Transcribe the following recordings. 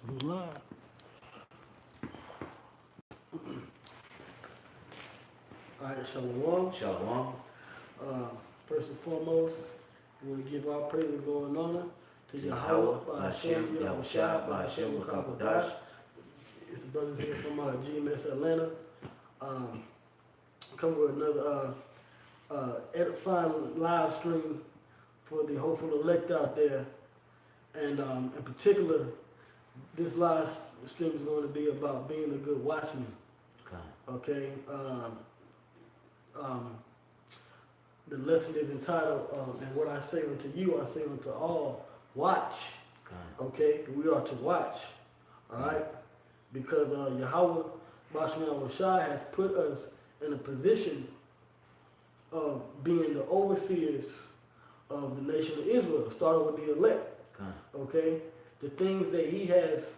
Live. All right, Shalom. Shalom. First and foremost, we want to give our praise and glory and honor to Yahweh, Ba'ashem, Yahushua, Ba'ashem, Makakodash. It's the brothers here from GMS Atlanta. Come with another edifying live stream for the hopeful elect out there. And in particular, this live stream is going to be about being a good watchman. Okay? The lesson is entitled, and what I say unto you, I say unto all, watch. Okay? We are to watch. Alright? Because Yahweh, Ba'ashem Yahushua, has put us in a position of being the overseers of the nation of Israel, starting with the elect. Okay? The things that he has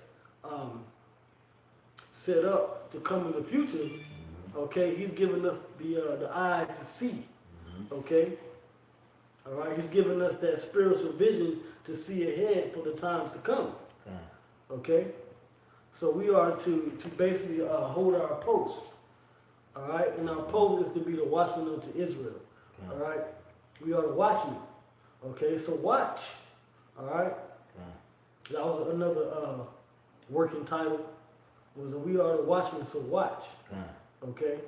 set up to come in the future, okay, he's given us the eyes to see. Okay? Alright, he's given us that spiritual vision to see ahead for the times to come. Okay? So we are to basically hold our post. Alright? And our post is to be the watchman unto Israel. Alright? We are the watchmen. Okay? So watch. Alright? That was another working title. Was we are the watchmen, so watch. Okay?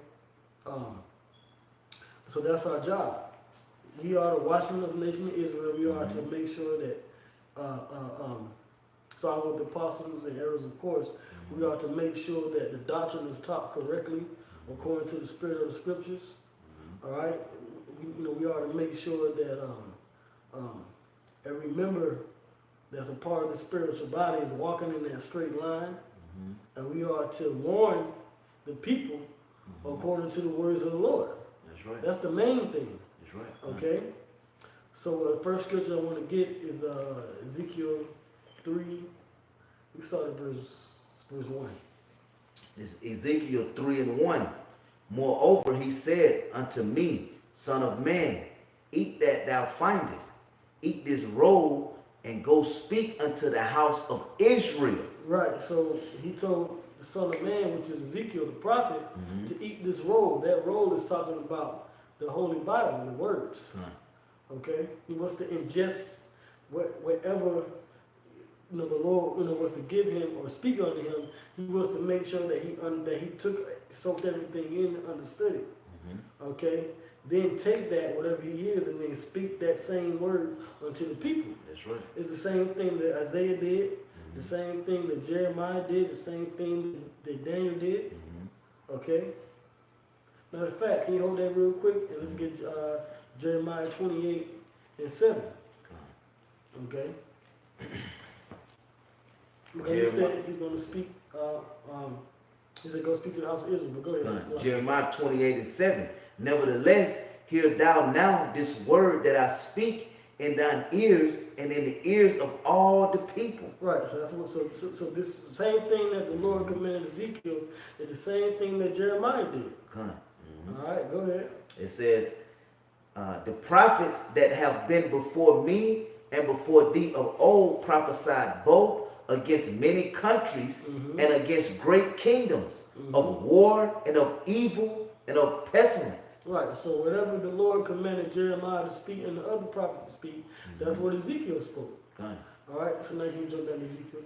So that's our job. We are the watchmen of the nation of Israel. We are to make sure that, starting with the apostles and elders, of course, we are to make sure that the doctrine is taught correctly according to the spirit of the scriptures. All right? We are to make sure that every member that's a part of the spiritual body is walking in that straight line. And we are to warn the people according to the words of the Lord. That's right. That's the main thing. That's right. Okay? So the first scripture I want to get is Ezekiel 3. We start at verse 1. It's Ezekiel 3:1. Moreover, he said unto me, Son of man, eat that thou findest, eat this roll, and go speak unto the house of Israel. Right, so he told the Son of Man, which is Ezekiel the prophet, to eat this roll. That roll is talking about the Holy Bible, the words. Okay? He wants to ingest whatever the Lord wants to give him or speak unto him. He wants to make sure that he soaked everything in and understood it. Okay? Then take that, whatever he hears, and then speak that same word unto the people. That's right. It's the same thing that Isaiah did, the same thing that Jeremiah did, the same thing that Daniel did. Okay? Matter of fact, can you hold that real quick? And let's get Jeremiah 28:7. Okay? Because he said he's going to speak, he said go speak to the house of Israel, but go ahead. Jeremiah 28:7. Nevertheless, hear thou now this word that I speak in thine ears and in the ears of all the people. Right, so that's what. So this is the same thing that the Lord commanded Ezekiel, is the same thing that Jeremiah did. All right, go ahead. It says, the prophets that have been before me and before thee of old prophesied both against many countries and against great kingdoms of war and of evil and of pestilence. Right, so whatever the Lord commanded Jeremiah to speak and the other prophets to speak, that's what Ezekiel spoke. All right, so now you can jump down to Ezekiel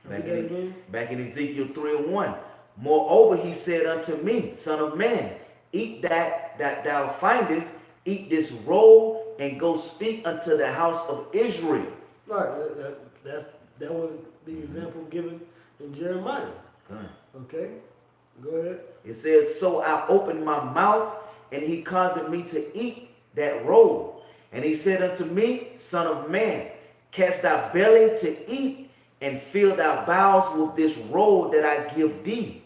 3. Back in Ezekiel 3:1. Moreover, he said unto me, Son of man, eat that thou findest, eat this roll, and go speak unto the house of Israel. Right, that was the example given in Jeremiah. Okay, go ahead. It says, so I opened my mouth, and he caused me to eat that roll. And he said unto me, Son of man, catch thy belly to eat, and fill thy bowels with this roll that I give thee.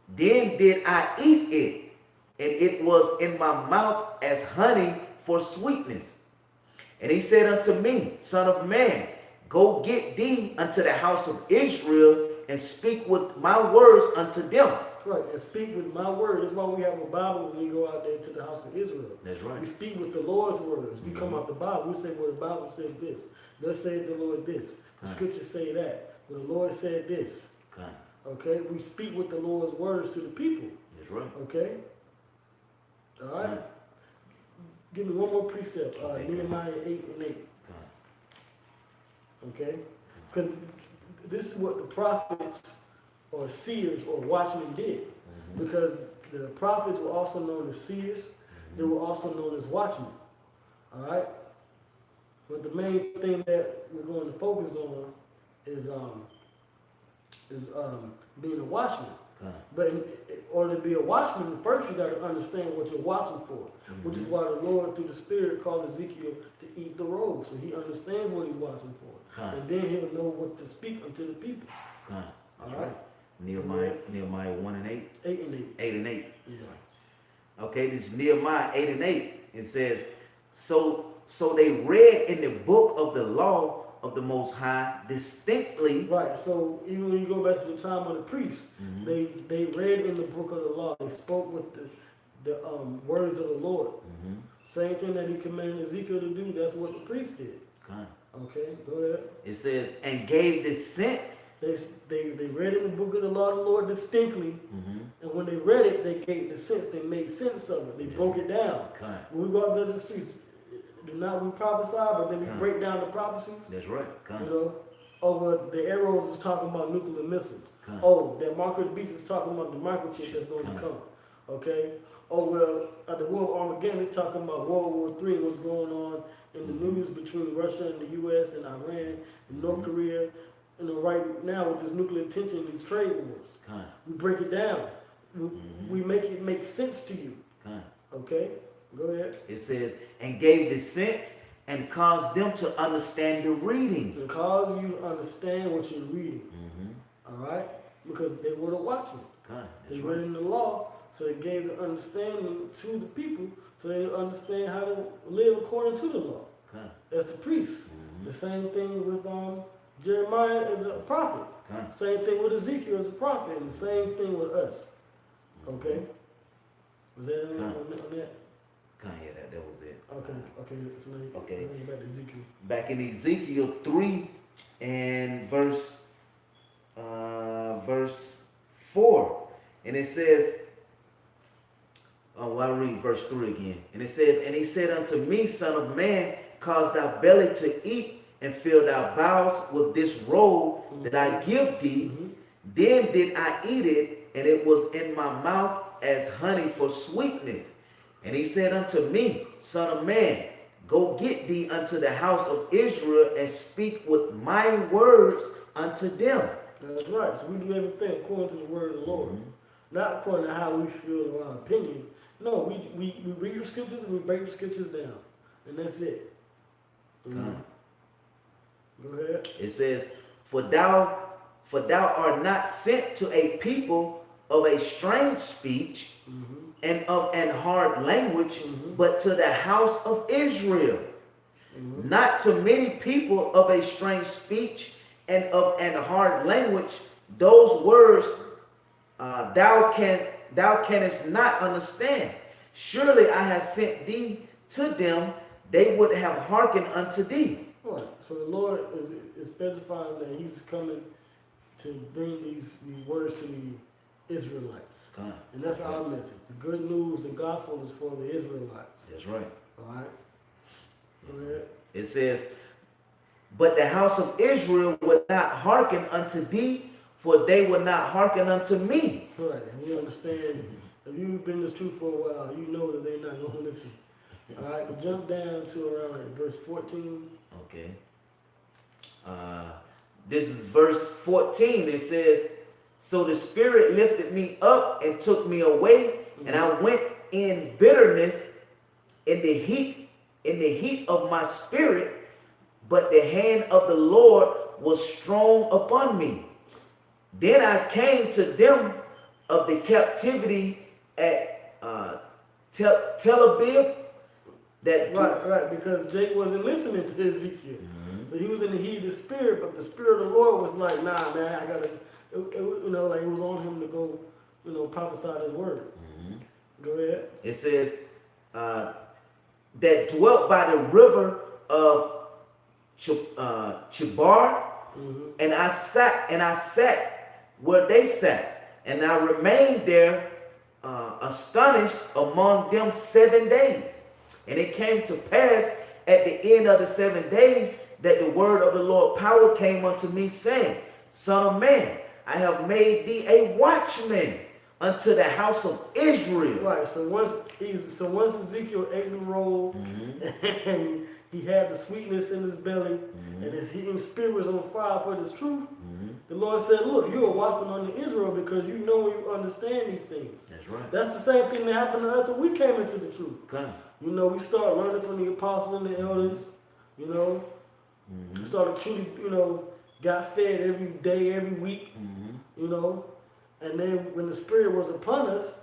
Then did I eat it, and it was in my mouth as honey for sweetness. And he said unto me, Son of man, go get thee unto the house of Israel, and speak with my words unto them. Right, and speak with my word. That's why we have a Bible when we go out there to the house of Israel. That's right. We speak with the Lord's words. We come out the Bible. We say, well, the Bible says this. Thus saith the Lord this. The scriptures say that. But the Lord said this. Okay? We speak with the Lord's words to the people. That's right. Okay? All right? Give me one more precept. Nehemiah 8:8. Okay? Because this is what the prophets or seers or watchmen did. Because the prophets were also known as seers. They were also known as watchmen. All right? But the main thing that we're going to focus on is being a watchman. But in order to be a watchman, first you got to understand what you're watching for, which is why the Lord, through the Spirit, called Ezekiel to eat the roll, so he understands what he's watching for, and then he'll know what to speak unto the people. All right. Nehemiah 1 and 8. 8 and 8. 8 and 8. Yeah. Okay, this is Nehemiah 8 and 8. It says, so they read in the book of the law of the Most High distinctly. Right. So even when you go back to the time of the priests, they read in the book of the law. They spoke with the words of the Lord. Same thing that he commanded Ezekiel to do. That's what the priest did. Okay. Go ahead. It says, and gave the sense. They read in the book of the law of the Lord distinctly, and when they read it, they gave the sense. They made sense of it. They broke it down. When we go out to the streets, do not we prophesy, but then we break down the prophecies. That's right. You know, well, the arrows is talking about nuclear missiles. Oh, that Mark of the Beast is talking about the microchip that's going to come. Okay. Oh well, the War of Armageddon is talking about World War III and what's going on in the news between Russia and the U.S. and Iran and North Korea. You know, right now with this nuclear tension, these trade wars, we break it down. We make it make sense to you. Okay, go ahead. It says, and gave the sense and caused them to understand the reading. And cause you to understand what you're reading. All right, because they were the watchmen. They read in the law, so it gave the understanding to the people, so they understand how to live according to the law. That's the priests. The same thing with Jeremiah as a prophet. Same thing with Ezekiel as a prophet, and the same thing with us. Okay? Was that anything on that? Yeah, that was it. Okay. So now Okay. back to Ezekiel. Back in Ezekiel 3 and verse 4, and it says, I'll read verse 3 again. And it says, and he said unto me, Son of man, cause thy belly to eat, and fill thy bowels with this roll that I give thee. Then did I eat it, and it was in my mouth as honey for sweetness. And he said unto me, Son of man, go get thee unto the house of Israel, and speak with my words unto them. That's right. So we do everything according to the word of the Lord. Not according to how we feel or our opinion. No, we read the scriptures and we break the scriptures down. And that's it. Go ahead. It says, For thou art not sent to a people of a strange speech and of an hard language, but to the house of Israel. Not to many people of a strange speech and of an hard language, those words thou canst not understand. Surely I have sent thee to them, they would have hearkened unto thee. Right. So the Lord is specifying that he's coming to bring these words to the Israelites. And that's our message. The good news, the gospel is for the Israelites. That's right. All right. Go ahead. It says, but the house of Israel would not hearken unto thee, for they would not hearken unto me. Right. And we understand, if you've been in this truth for a while, you know that they're not going to listen. All right. But jump down to around verse 14. Okay. This is verse 14. It says, so the Spirit lifted me up and took me away, and I went in bitterness in the heat of my spirit, but the hand of the Lord was strong upon me. Then I came to them of the captivity at Tel Aviv. Right, because Jake wasn't listening to Ezekiel. So he was in the heat of the spirit, but the Spirit of the Lord was like, nah, man, I gotta, like it was on him to go, prophesy his word. Go ahead. It says, that dwelt by the river of Chebar, and I sat where they sat, and I remained there astonished among them 7 days. And it came to pass at the end of the 7 days that the word of the Lord power came unto me, saying, Son of man, I have made thee a watchman unto the house of Israel. Right. So once Ezekiel ate the roll and he had the sweetness in his belly and his spirit was on fire for this truth, the Lord said, look, you're a watchman unto Israel because you know and you understand these things. That's right. That's the same thing that happened to us when we came into the truth. Okay. You know, we started learning from the apostles and the elders, you know. We started truly, you know, got fed every day, every week, you know. And then when the Spirit was upon us,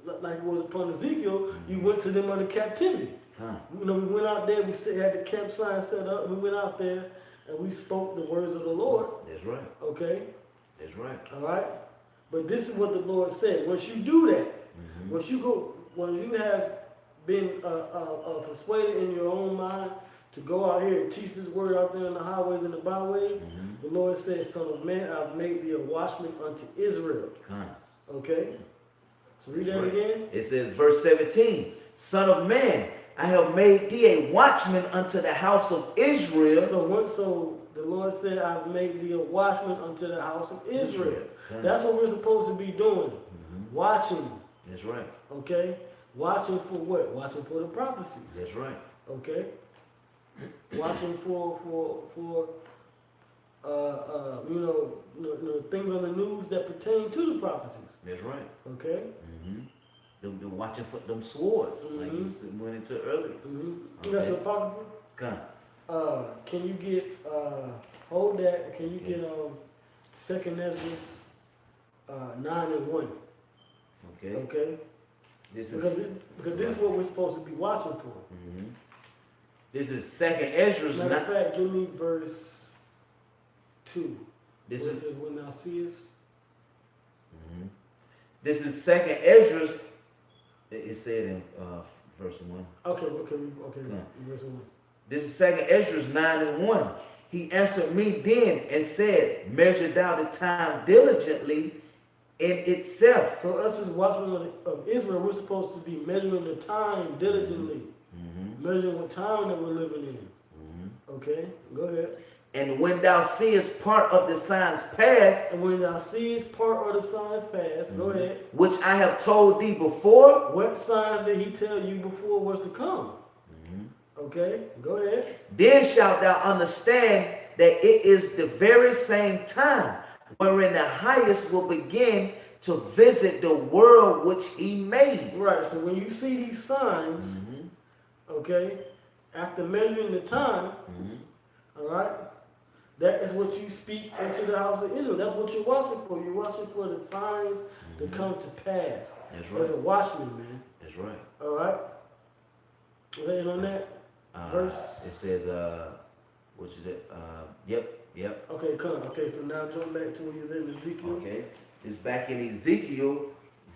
like it was upon Ezekiel, you went to them under captivity. You know, we went out there, we had the camp sign set up, we went out there and we spoke the words of the Lord. That's right. Okay? That's right. All right? But this is what the Lord said. Once you do that, once you have been persuaded in your own mind to go out here and teach this word out there in the highways and the byways, the Lord said, Son of man, I've made thee a watchman unto Israel. Okay? So read that again. It says, verse 17, Son of man, I have made thee a watchman unto the house of Israel. So the Lord said, I've made thee a watchman unto the house of Israel. That's what we're supposed to be doing. Watching. That's right. Okay? Watching for what? Watching for the prophecies. That's right. Okay? Watching for you know, things on the news that pertain to the prophecies. That's right. Okay? Them watching for them swords, like you went into earlier. You got your apocrypha? Come. Can you get hold that? Can you get 2nd Ezra 9 and 1? Okay. Okay. Because this is what we're supposed to be watching for. This is 2nd Ezra's. Matter of fact, give me verse 2. This Where is it says, when thou seest. This is 2nd Ezra's. It said in verse 1. Okay. Verse 1. This is 2nd Ezra's 9 and 1. He answered me then and said, Measure thou the time diligently in itself. So us as watchmen of Israel, we're supposed to be measuring the time diligently. Measuring what time that we're living in. Okay, go ahead. And when thou seest part of the signs past, And when thou seest part of the signs past, go ahead. which I have told thee before, What signs did he tell you before was to come? Okay, go ahead. then shalt thou understand that it is the very same time wherein the highest will begin to visit the world which he made. Right, so when you see these signs, okay, after measuring the time, all right, that is what you speak into the house of Israel. That's what you're watching for. You're watching for the signs to come to pass. That's right. As a watchman, man. That's right. All right. Laying on that verse. It says, what is it? Yep. Okay, come. Okay, so now jump back to when you was in Ezekiel. Okay. It's back in Ezekiel,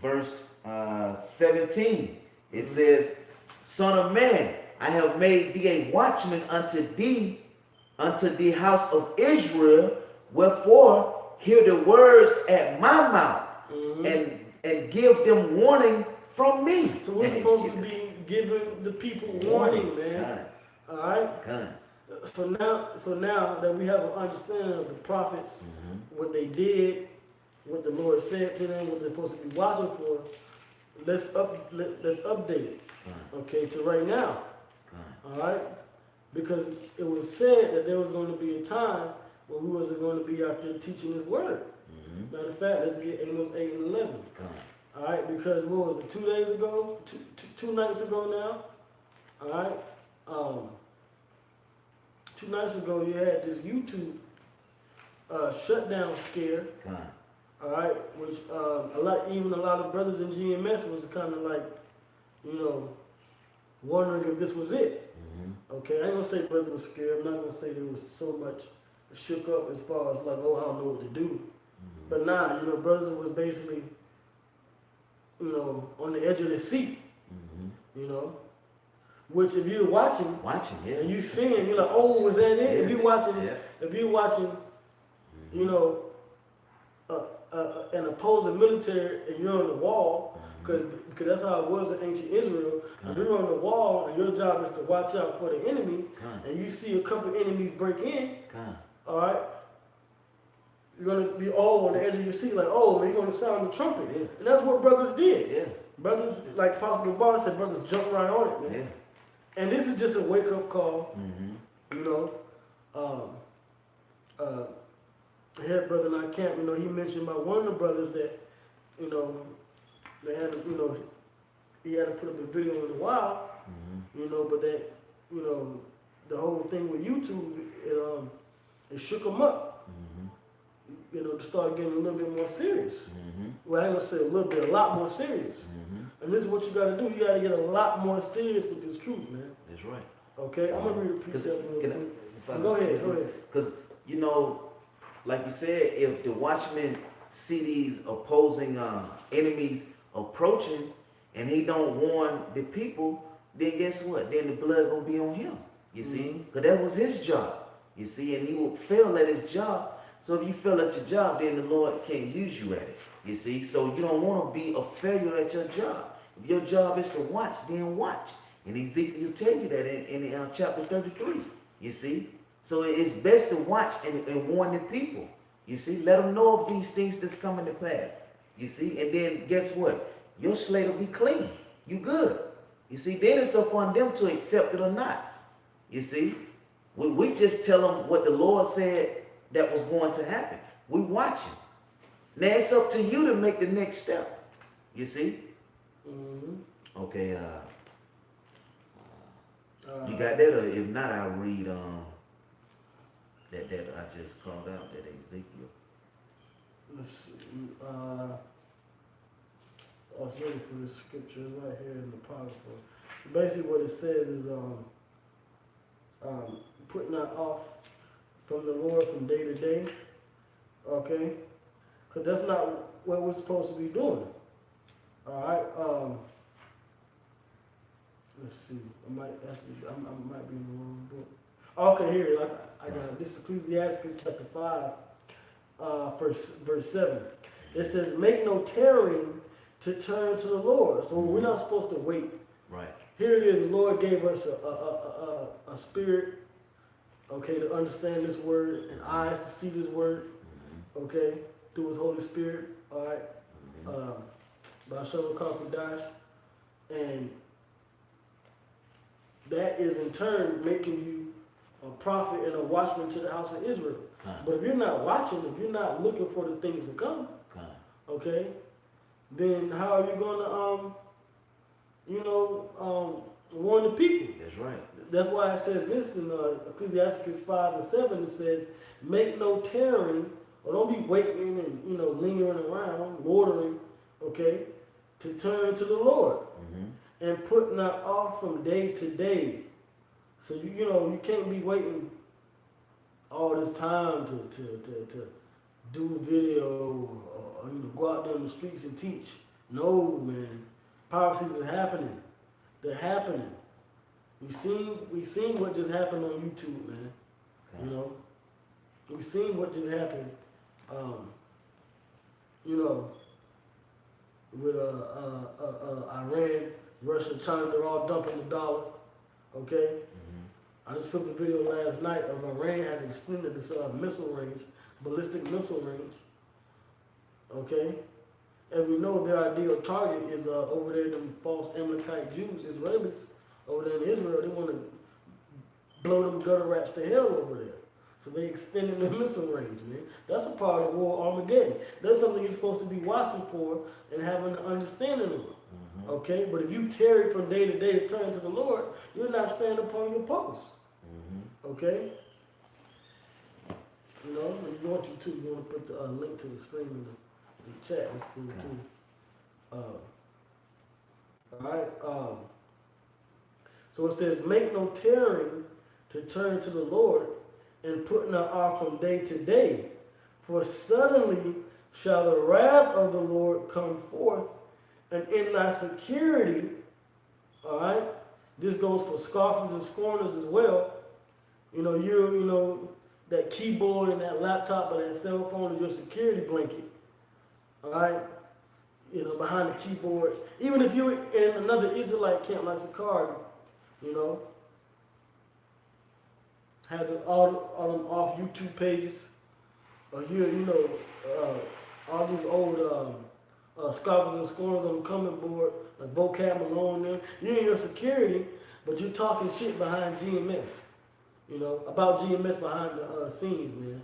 verse 17. It says, Son of man, I have made thee a watchman unto the house of Israel. Wherefore, hear the words at my mouth and give them warning from me. So we're supposed to be giving the people warning, man. All right. So now that we have an understanding of the prophets, what they did, what the Lord said to them, what they're supposed to be watching for, let's update it. Okay, to right now. All right, because it was said that there was going to be a time when we wasn't going to be out there teaching His word. Matter of fact, let's get Amos 8 and 11. All right, because what was it? 2 days ago, two nights ago now. All right, 2 nights ago you had this YouTube shutdown scare. All right, which a lot of brothers in GMS was kind of like, you know, wondering if this was it. Okay, I ain't gonna say brothers were scared. I'm not gonna say there was so much shook up as far as like, oh, I don't know what to do. But nah, you know, brothers was basically, you know, on the edge of their seat. You know, which if you're watching, Yeah. and you seeing, you're like, oh, was that it? If you're watching, you know, an opposing military and you're on the wall, because that's how it was in ancient Israel. If you're on the wall and your job is to watch out for the enemy, and you see a couple enemies break in, all right, you're going to be all on the edge of your seat, like, oh, man, you're going to sound the trumpet. Yeah. And that's what brothers did. Yeah. Brothers, like Apostle Gabar said, brothers jumped right on it, man. Yeah. And this is just a wake-up call, Mm-hmm. you know. Head brother in our camp, you know, he mentioned about one of the brothers that, you know, they had to, you know, he had to put up a video in a while, you know, but that, you know, the whole thing with YouTube, it shook him up, you know, to start getting a little bit more serious. Well, I ain't gonna say a little bit, a lot more serious. And this is what you gotta do. You gotta get a lot more serious with this truth, man. That's right. Okay, I'm gonna read a precept real quick. Go ahead. Because, you know, like you said, if the watchman see these opposing enemies approaching and he don't warn the people, then guess what? Then the blood gonna be on him. You see? Because that was his job. You see? And he will fail at his job. So if you fail at your job, then the Lord can't use you at it. You see? So you don't want to be a failure at your job. If your job is to watch, then watch. And Ezekiel tell you that in chapter 33. You see? So it's best to watch and warn the people. You see? Let them know of these things that's coming to pass. You see? And then guess what? Your slate will be clean. You good. You see? Then it's upon them to accept it or not. You see? We just tell them what the Lord said that was going to happen. We watching. Now it's up to you to make the next step. You see? Okay. You got that, or if not, I'll read that I just called out, that Ezekiel. Let's see. I was waiting for the scripture right here in the apocrypha. Basically, what it says is putting that off from the Lord from day to day. Okay, because that's not what we're supposed to be doing. All right. Let's see. I might be in the wrong book. Okay, here. I got it. This is Ecclesiastes chapter 5, verse 7. It says, "Make no tarrying to turn to the Lord." So we're not supposed to wait. Right. Here it is. The Lord gave us a spirit, okay, to understand this word, and eyes to see this word, okay, through His Holy Spirit. All right. By Shalom Dash, and that is in turn making you a prophet and a watchman to the house of Israel. But if you're not watching, if you're not looking for the things to come, okay, then how are you going to, warn the people? That's right. That's why it says this in Ecclesiastes 5 and 7. It says, "Make no tarrying," or don't be waiting and lingering around, loitering, okay, to turn to the Lord, and put not off from day to day. So you can't be waiting all this time to do a video or go out there in the streets and teach. No, man. Prophecies are happening. They're happening. We seen what just happened on YouTube, man. We seen what just happened. With Iran, Russia, China, they're all dumping the dollar. Okay. I just put the video last night of Iran has extended this missile range, ballistic missile range. Okay. And we know their ideal target is over there, them false Amalekite Jews, Israelis over there in Israel. They want to blow them gutter rats to hell over there. So they extended the missile range, man. That's a part of war Armageddon. That's something you're supposed to be watching for and having an understanding of. Okay? But if you tarry from day to day to turn to the Lord, you're not standing upon your post. Okay? If you want to put the link to the screen in the chat. That's cool too. Alright. So it says, "Make no tarrying to turn to the Lord, and put not off from day to day. For suddenly shall the wrath of the Lord come forth, and in thy security," all right, this goes for scoffers and scorners as well. that keyboard and that laptop or that cell phone is your security blanket. All right, you know, behind the keyboard. Even if you're in another Israelite camp like Sakari, you know, have all them off YouTube pages, or all these old scholars and scorers on the comment board, like Vocab Malone there. You're in your security, but you're talking shit behind GMS. You know, about GMS behind the scenes, man,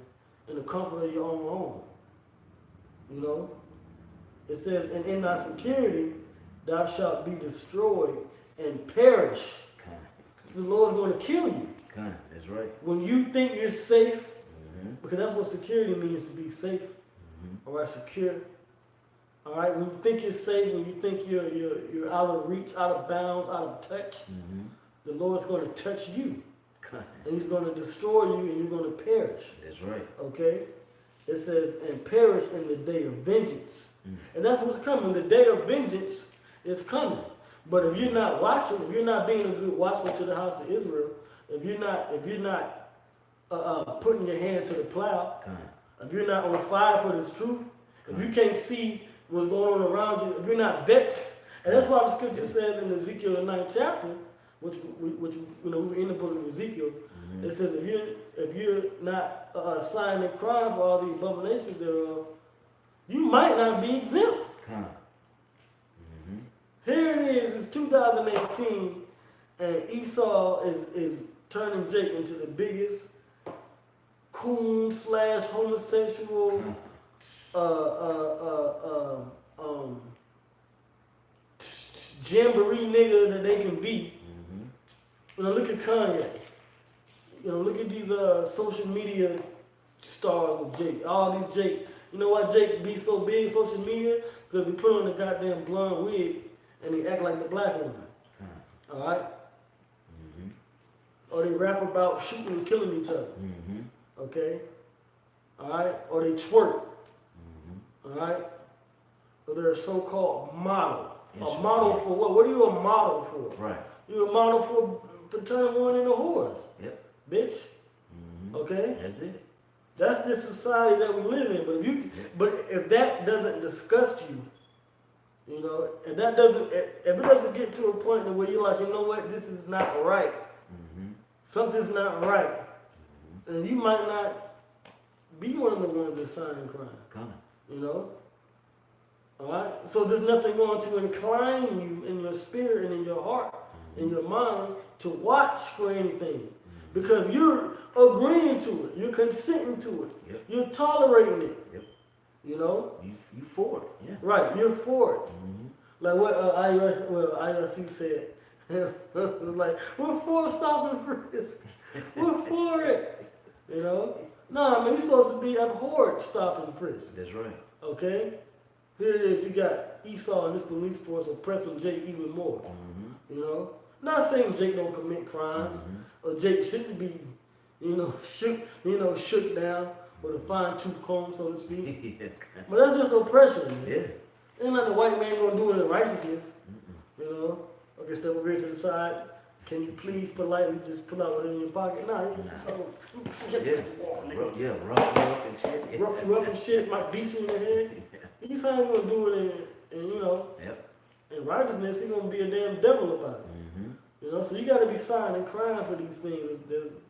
in the comfort of your own home. You know, it says, and in thy security, thou shalt be destroyed and perish. So the Lord's going to kill you. That's right. When you think you're safe, because that's what security means, to be safe, all right, secure. All right, when you think you're safe, when you think you're out of reach, out of bounds, out of touch, the Lord's going to touch you. And he's going to destroy you and you're going to perish. That's right. Okay? It says, and perish in the day of vengeance. And that's what's coming. The day of vengeance is coming. But if you're not watching, if you're not being a good watchman to the house of Israel, if you're not putting your hand to the plow, if you're not on fire for this truth, if you can't see what's going on around you, if you're not vexed, and that's why the scripture says in Ezekiel the 9th chapter, which we're in the book of Ezekiel, it says if you're not sighing and crying for all the abominations thereof, you might not be exempt. Here it is, it's 2018, and Esau is turning Jake into the biggest coon / homosexual jamboree nigga that they can be. You know, look at Kanye. You know, look at these social media stars with Jake. All these Jake. You know why Jake be so big in social media? Because he put on a goddamn blonde wig and he act like the black woman. Alright? Or they rap about shooting and killing each other. Okay? Alright? Or they twerk. Alright? Or they're a so-called model. A model for what? What are you a model for? Right. You're a model for turning women into whores. Yep. Bitch. Okay? That's it. That's the society that we live in. But if that doesn't disgust you, you know, if it doesn't get to a point where you're like, you know what, this is not right. Something's not right. And you might not be one of the ones that sign and crying. You know? Alright? So there's nothing going to incline you in your spirit and in your heart, in your mind, to watch for anything. Because you're agreeing to it. You're consenting to it. You're tolerating it. You know? You for it. Yeah. Right, you're for it. Like what IRC said. It was like, we're for stopping frisk. We're for it. You know? No, I mean, you're supposed to be abhorred stopping frisk. That's right. Okay? Here it is, you got Esau and this police force oppressing Jake even more. You know? Not saying Jake don't commit crimes, or Jake shouldn't be, shook down with a fine-tooth comb, so to speak. But that's just oppression, man. Yeah. Ain't like the white man gonna do it in righteousness. You know? Okay, step over here to the side. Can you please politely just pull out whatever in your pocket? Nah, rough you up and shit. Rough you up and shit, might beat you in the head. He's how he gonna do it in righteousness, he's gonna be a damn devil about it. You know, so you gotta be sighing and crying for these things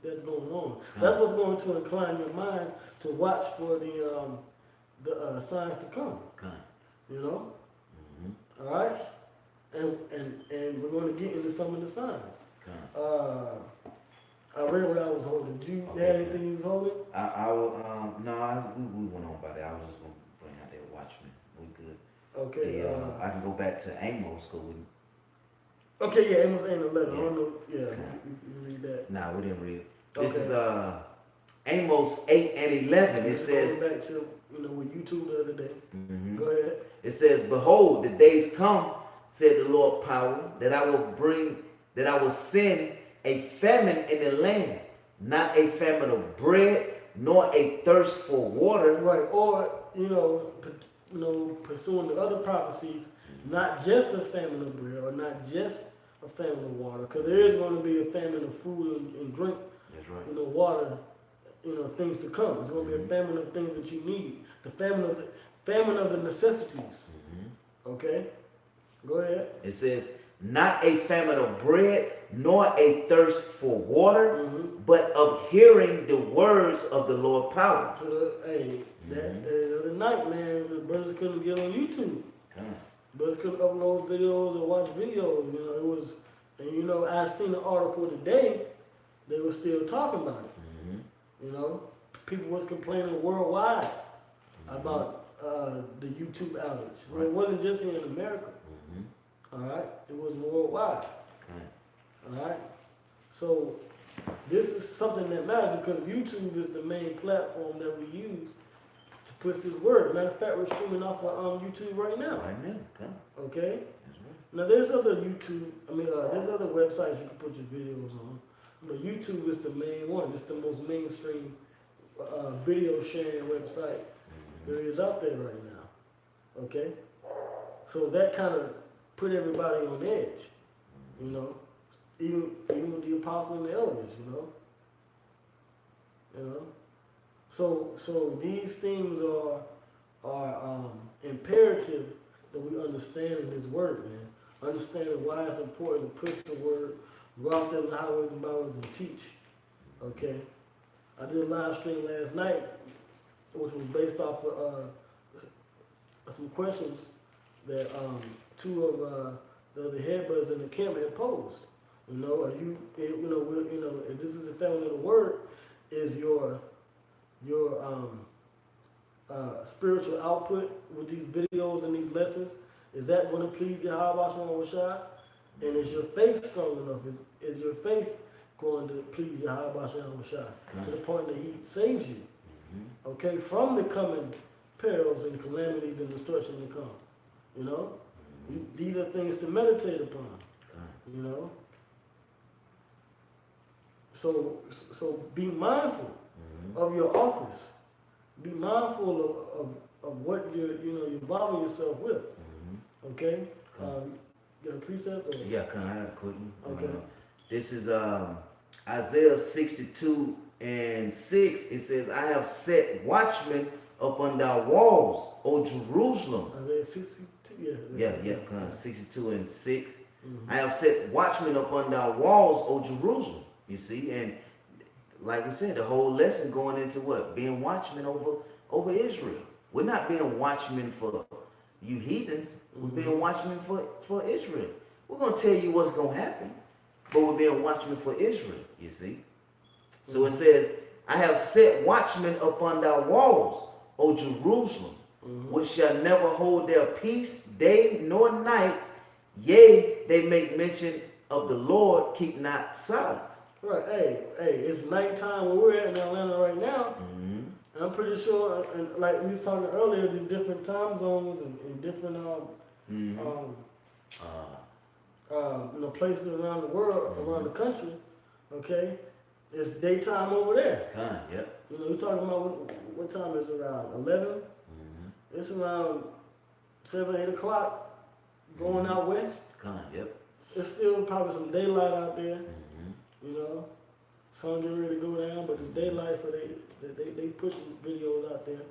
that's going on. That's what's going to incline your mind to watch for the signs to come. You know? Alright? And we're going to get into some of the signs. I read what I was holding. Did you have anything you was holding? We went on by that. I was just going to bring out that Watchmen. We good. Okay. I can go back to Amos. Okay, yeah, Amos 8 and 11. I don't know. Yeah, you read that. Nah, we didn't read it. This is Amos 8 and 11. It says. Going back to, with YouTube the other day. Go ahead. It says, behold, the days come, said the Lord power, that I will send a famine in the land, not a famine of bread, nor a thirst for water. Right, or, pursuing the other prophecies, not just a famine of bread, or not just a famine of water, because there is going to be a famine of food and drink. That's right. Water things to come. It's going to be a famine of things that you need. The famine of the necessities. Okay? Go ahead. It says, not a famine of bread, nor a thirst for water, but of hearing the words of the Lord power. The other night, man, the brothers couldn't get on YouTube. Come Brothers couldn't upload videos or watch videos. It was, and I seen an article today. They were still talking about it. People was complaining worldwide about the YouTube outage. Right. It wasn't just here in America. All right, it was worldwide. All right, so this is something that matters because YouTube is the main platform that we use to push this word. Matter of fact, we're streaming off of YouTube right now. Right now, okay. That's right. Now there's other YouTube. There's other websites you can put your videos on, but YouTube is the main one. It's the most mainstream video sharing website there is out there right now. Okay, so that kind of put everybody on edge, even the apostles and the elders, So these things are imperative that we understand in this word, man. Understanding why it's important to push the word, go out there in the highways and byways and teach. Okay, I did a live stream last night, which was based off of some questions that two of the other head brothers in the camp had posed. If this is a family of the word, is your spiritual output with these videos and these lessons, is that going to please Yahweh Shah? And is your faith strong enough? Is your faith going to please Yahweh Shah to the point that He saves you? Okay, from the coming perils and calamities and destruction to come. These are things to meditate upon. So be mindful of your office. Be mindful of what you're involving yourself with. Okay? You got a precept? Or? Yeah, I have a quick one. Okay. This is Isaiah 62:6. It says, I have set watchmen upon thy walls, O Jerusalem. Isaiah 62, Yeah, 62:6. I have set watchmen upon thy walls, O Jerusalem. You see, and like we said, the whole lesson going into what? Being watchmen over Israel. We're not being watchmen for you heathens. We're being watchmen for Israel. We're going to tell you what's going to happen, but we're being watchmen for Israel, you see. So it says, I have set watchmen upon thy walls, O Jerusalem, which shall never hold their peace day nor night. Yea, they make mention of the Lord, keep not silence. Right. Hey, it's nighttime where we're at in Atlanta right now. I'm pretty sure, and like we was talking earlier, the different time zones and different places around the world, around the country. Okay, it's daytime over there. Yep. You're talking about what time is it around? 11. It's around 7, 8 o'clock, going out west. Yep. There's still probably some daylight out there. Sun getting ready to go down, but it's daylight, so they pushing videos out there,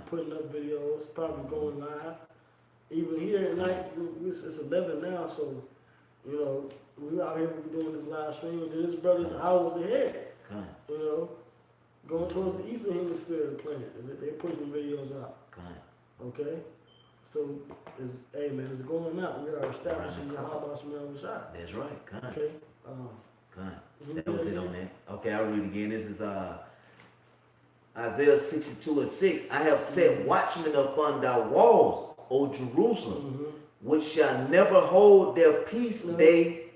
putting up videos, probably going live. Even here at night, it's 11 now, so we out here doing this live stream, and this brother's hours ahead. Going towards the eastern hemisphere of the planet, they're pushing videos out. Okay, so it's going out. We are establishing Yahweh Shah. That's right. Okay. That was it on that. Okay, I'll read again. This is Isaiah 62:6. I have set watchmen upon thy walls, O Jerusalem, which shall never hold their peace day.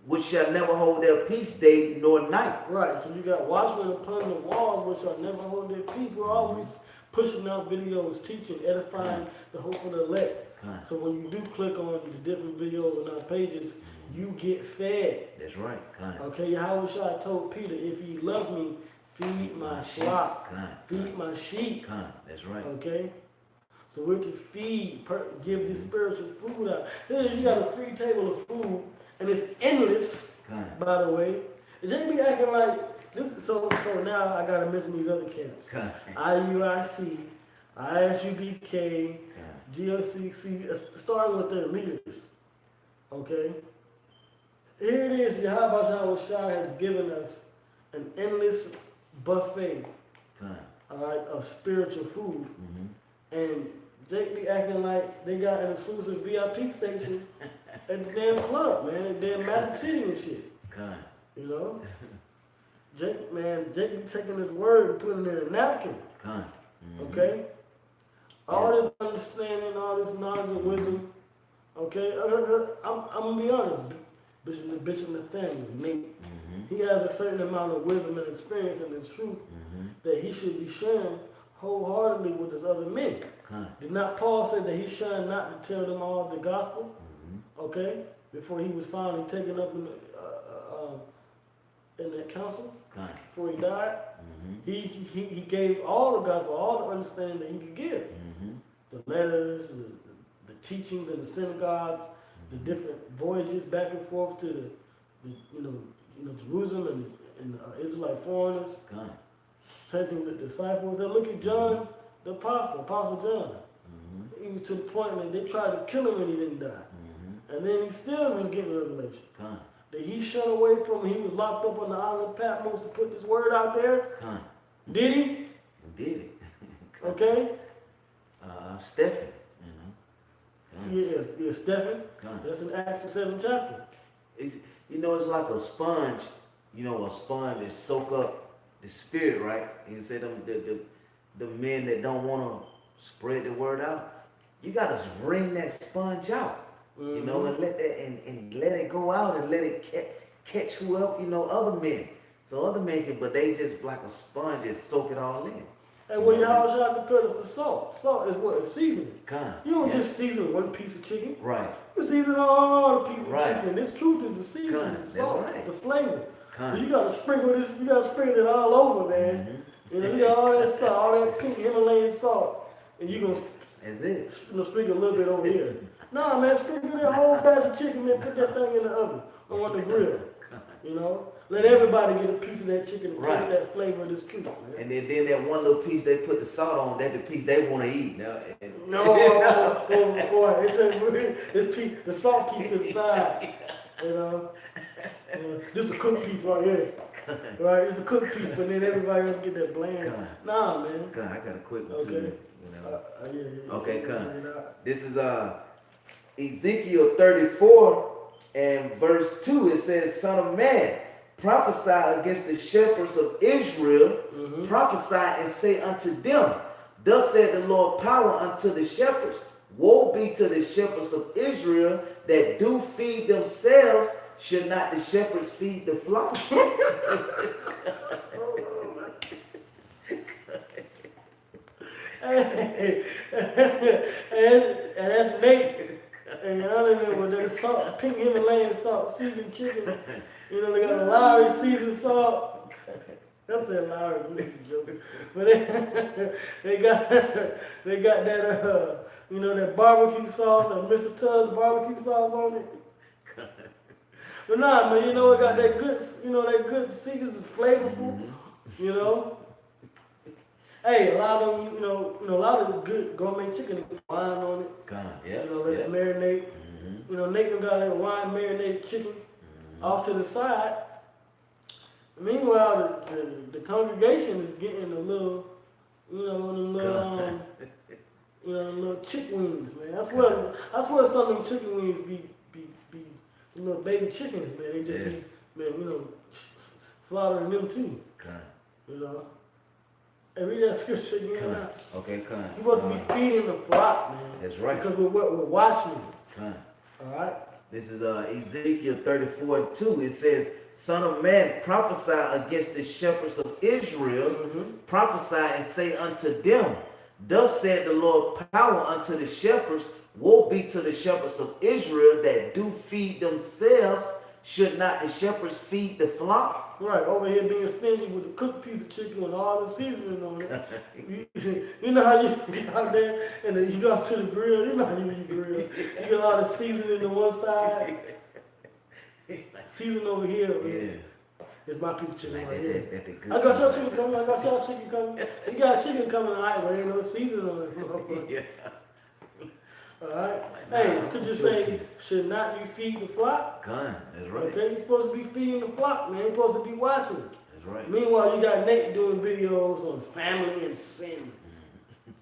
Which shall never hold their peace day nor night. Right. So you got watchmen upon the walls, which shall never hold their peace. We're always pushing out videos, teaching, edifying the hope of the elect. So when you do click on the different videos on our pages, you get fed. That's right. Okay, Yahweh Shah told Peter, if you love me, feed my flock, feed my sheep. That's right. Okay, so we're to feed, give this spiritual food out. Then you got a free table of food, and it's endless. By the way, it just be acting like So now I gotta mention these other camps. Con. IUIC, ISUBK, Con. GOCC, starting with their leaders. Okay? Here it is, Yahweh Shai has given us an endless buffet, Con. alright, of spiritual food. Mm-hmm. And Jake be acting like they got an exclusive VIP section at the damn club, man. Damn Magic City and shit. Con. You know? Jake be taking his word and putting it in a napkin. Con. Mm-hmm. Okay? All this understanding, all this knowledge and wisdom. Okay? I'm gonna be honest. Bishop Nathaniel, Nate, Mm-hmm. he has a certain amount of wisdom and experience in this truth Mm-hmm. that he should be sharing wholeheartedly with his other men. Con. Did not Paul say that he shunned not to tell them all the gospel? Mm-hmm. Okay? Before he was finally taken up in that council, Con. before he died, Mm-hmm. he gave all the gospel, all the understanding that he could give. Mm-hmm. The letters, the teachings in the synagogues, the different voyages back and forth to the Jerusalem and the Israelite foreigners. Con. Same thing with the disciples. Then look at John, the Apostle John. Mm-hmm. He was to the point that they tried to kill him and he didn't die. Mm-hmm. And then he still was getting revelation. Con. That he shut away from, he was locked up on the island of Patmos to put this word out there. Con. Did he? You did it. Con. Okay? Stephen, you know. Con. Yes, Stephen. Con. That's in Acts the 7th chapter. It's, it's like a sponge, a sponge that soak up the spirit, right? And you say the men that don't want to spread the word out, you gotta wring that sponge out, Mm-hmm. and let that and let it go out and let it catch whoever, other men. So other men can, but they just like a sponge, just soak it all in. And when Yahweh Shai compared us to salt, salt is what? It's seasoning. Con. You don't Yeah. just season one piece of chicken. Right. You season all the pieces Right. of chicken. This truth is the seasoning, Con. the That's salt, right. the flavor. Con. So you gotta sprinkle this, you gotta sprinkle it all over, man. Mhm. You got all that salt, all that pink Himalayan salt, and you gonna That's it. sprinkle a little bit over here. Nah, man, sprinkle that whole batch of chicken, man. Put that thing in the oven or on the grill. Let everybody get a piece of that chicken and Right. taste that flavor of this truth, man. And then that one little piece they put the salt on, that's the piece they want to eat. Now, No, boy, it's the salt piece inside. Just a cooked piece right here. Right, it's a cooked piece, but then everybody else get that bland. Nah, man. Con, I got a quick one Okay. too. Yeah. Okay, come. Yeah. This is Ezekiel 34 and verse 2. It says, "Son of man, prophesy against the shepherds of Israel. Mhm. Prophesy and say unto them, Thus said the Lord power unto the shepherds. Woe be to the shepherds of Israel that do feed themselves. Should not the shepherds feed the flock?" And that's Nate. And the other one with that salt, pink Himalayan salt, seasoned chicken. They got a Lowry seasoned salt. That's a Lowry, I'm making a joke. But they got that that barbecue sauce, that Mr. Tubbs barbecue sauce on it. But nah, man, it got that good, that good seasoned, flavorful, Hey, a lot of them, a lot of the good gourmet chicken, wine on it. God, yeah. Let it marinate. Mm-hmm. Nate done got that wine marinated chicken off to the side. Meanwhile, the congregation is getting a little, little chick wings, man. I swear some of them chicken wings be little baby chickens, man. They just be, slaughtering them too. God. And read that scripture again. Now. Okay, come. You supposed to be feeding the flock, man. That's right. Because we're watchmen. Come. All right. This is Ezekiel 34 and 2. It says, "Son of man, prophesy against the shepherds of Israel. Prophesy and say unto them, Thus said the Lord power unto the shepherds. Woe be to the shepherds of Israel that do feed themselves. Should not the shepherds feed the flocks?" Right, over here being stingy with the cooked piece of chicken with all the seasoning on it. You know how you get out there and then you go out to the grill. You know how you grill. You get all the seasoning on one side, seasoning over here. Yeah. It's my piece of chicken Like right here. that good. I got your chicken coming. I got your chicken coming. You got chicken coming, all right, but ain't no season on it. Motherfucker. Yeah. All right. Like, nah, Hey, I could want you your say piece. should not you feed the flock? Gun. That's right. Okay, you're supposed to be feeding the flock, man. You're supposed to be watching. That's right. Meanwhile, you got Nate doing videos on family and sin.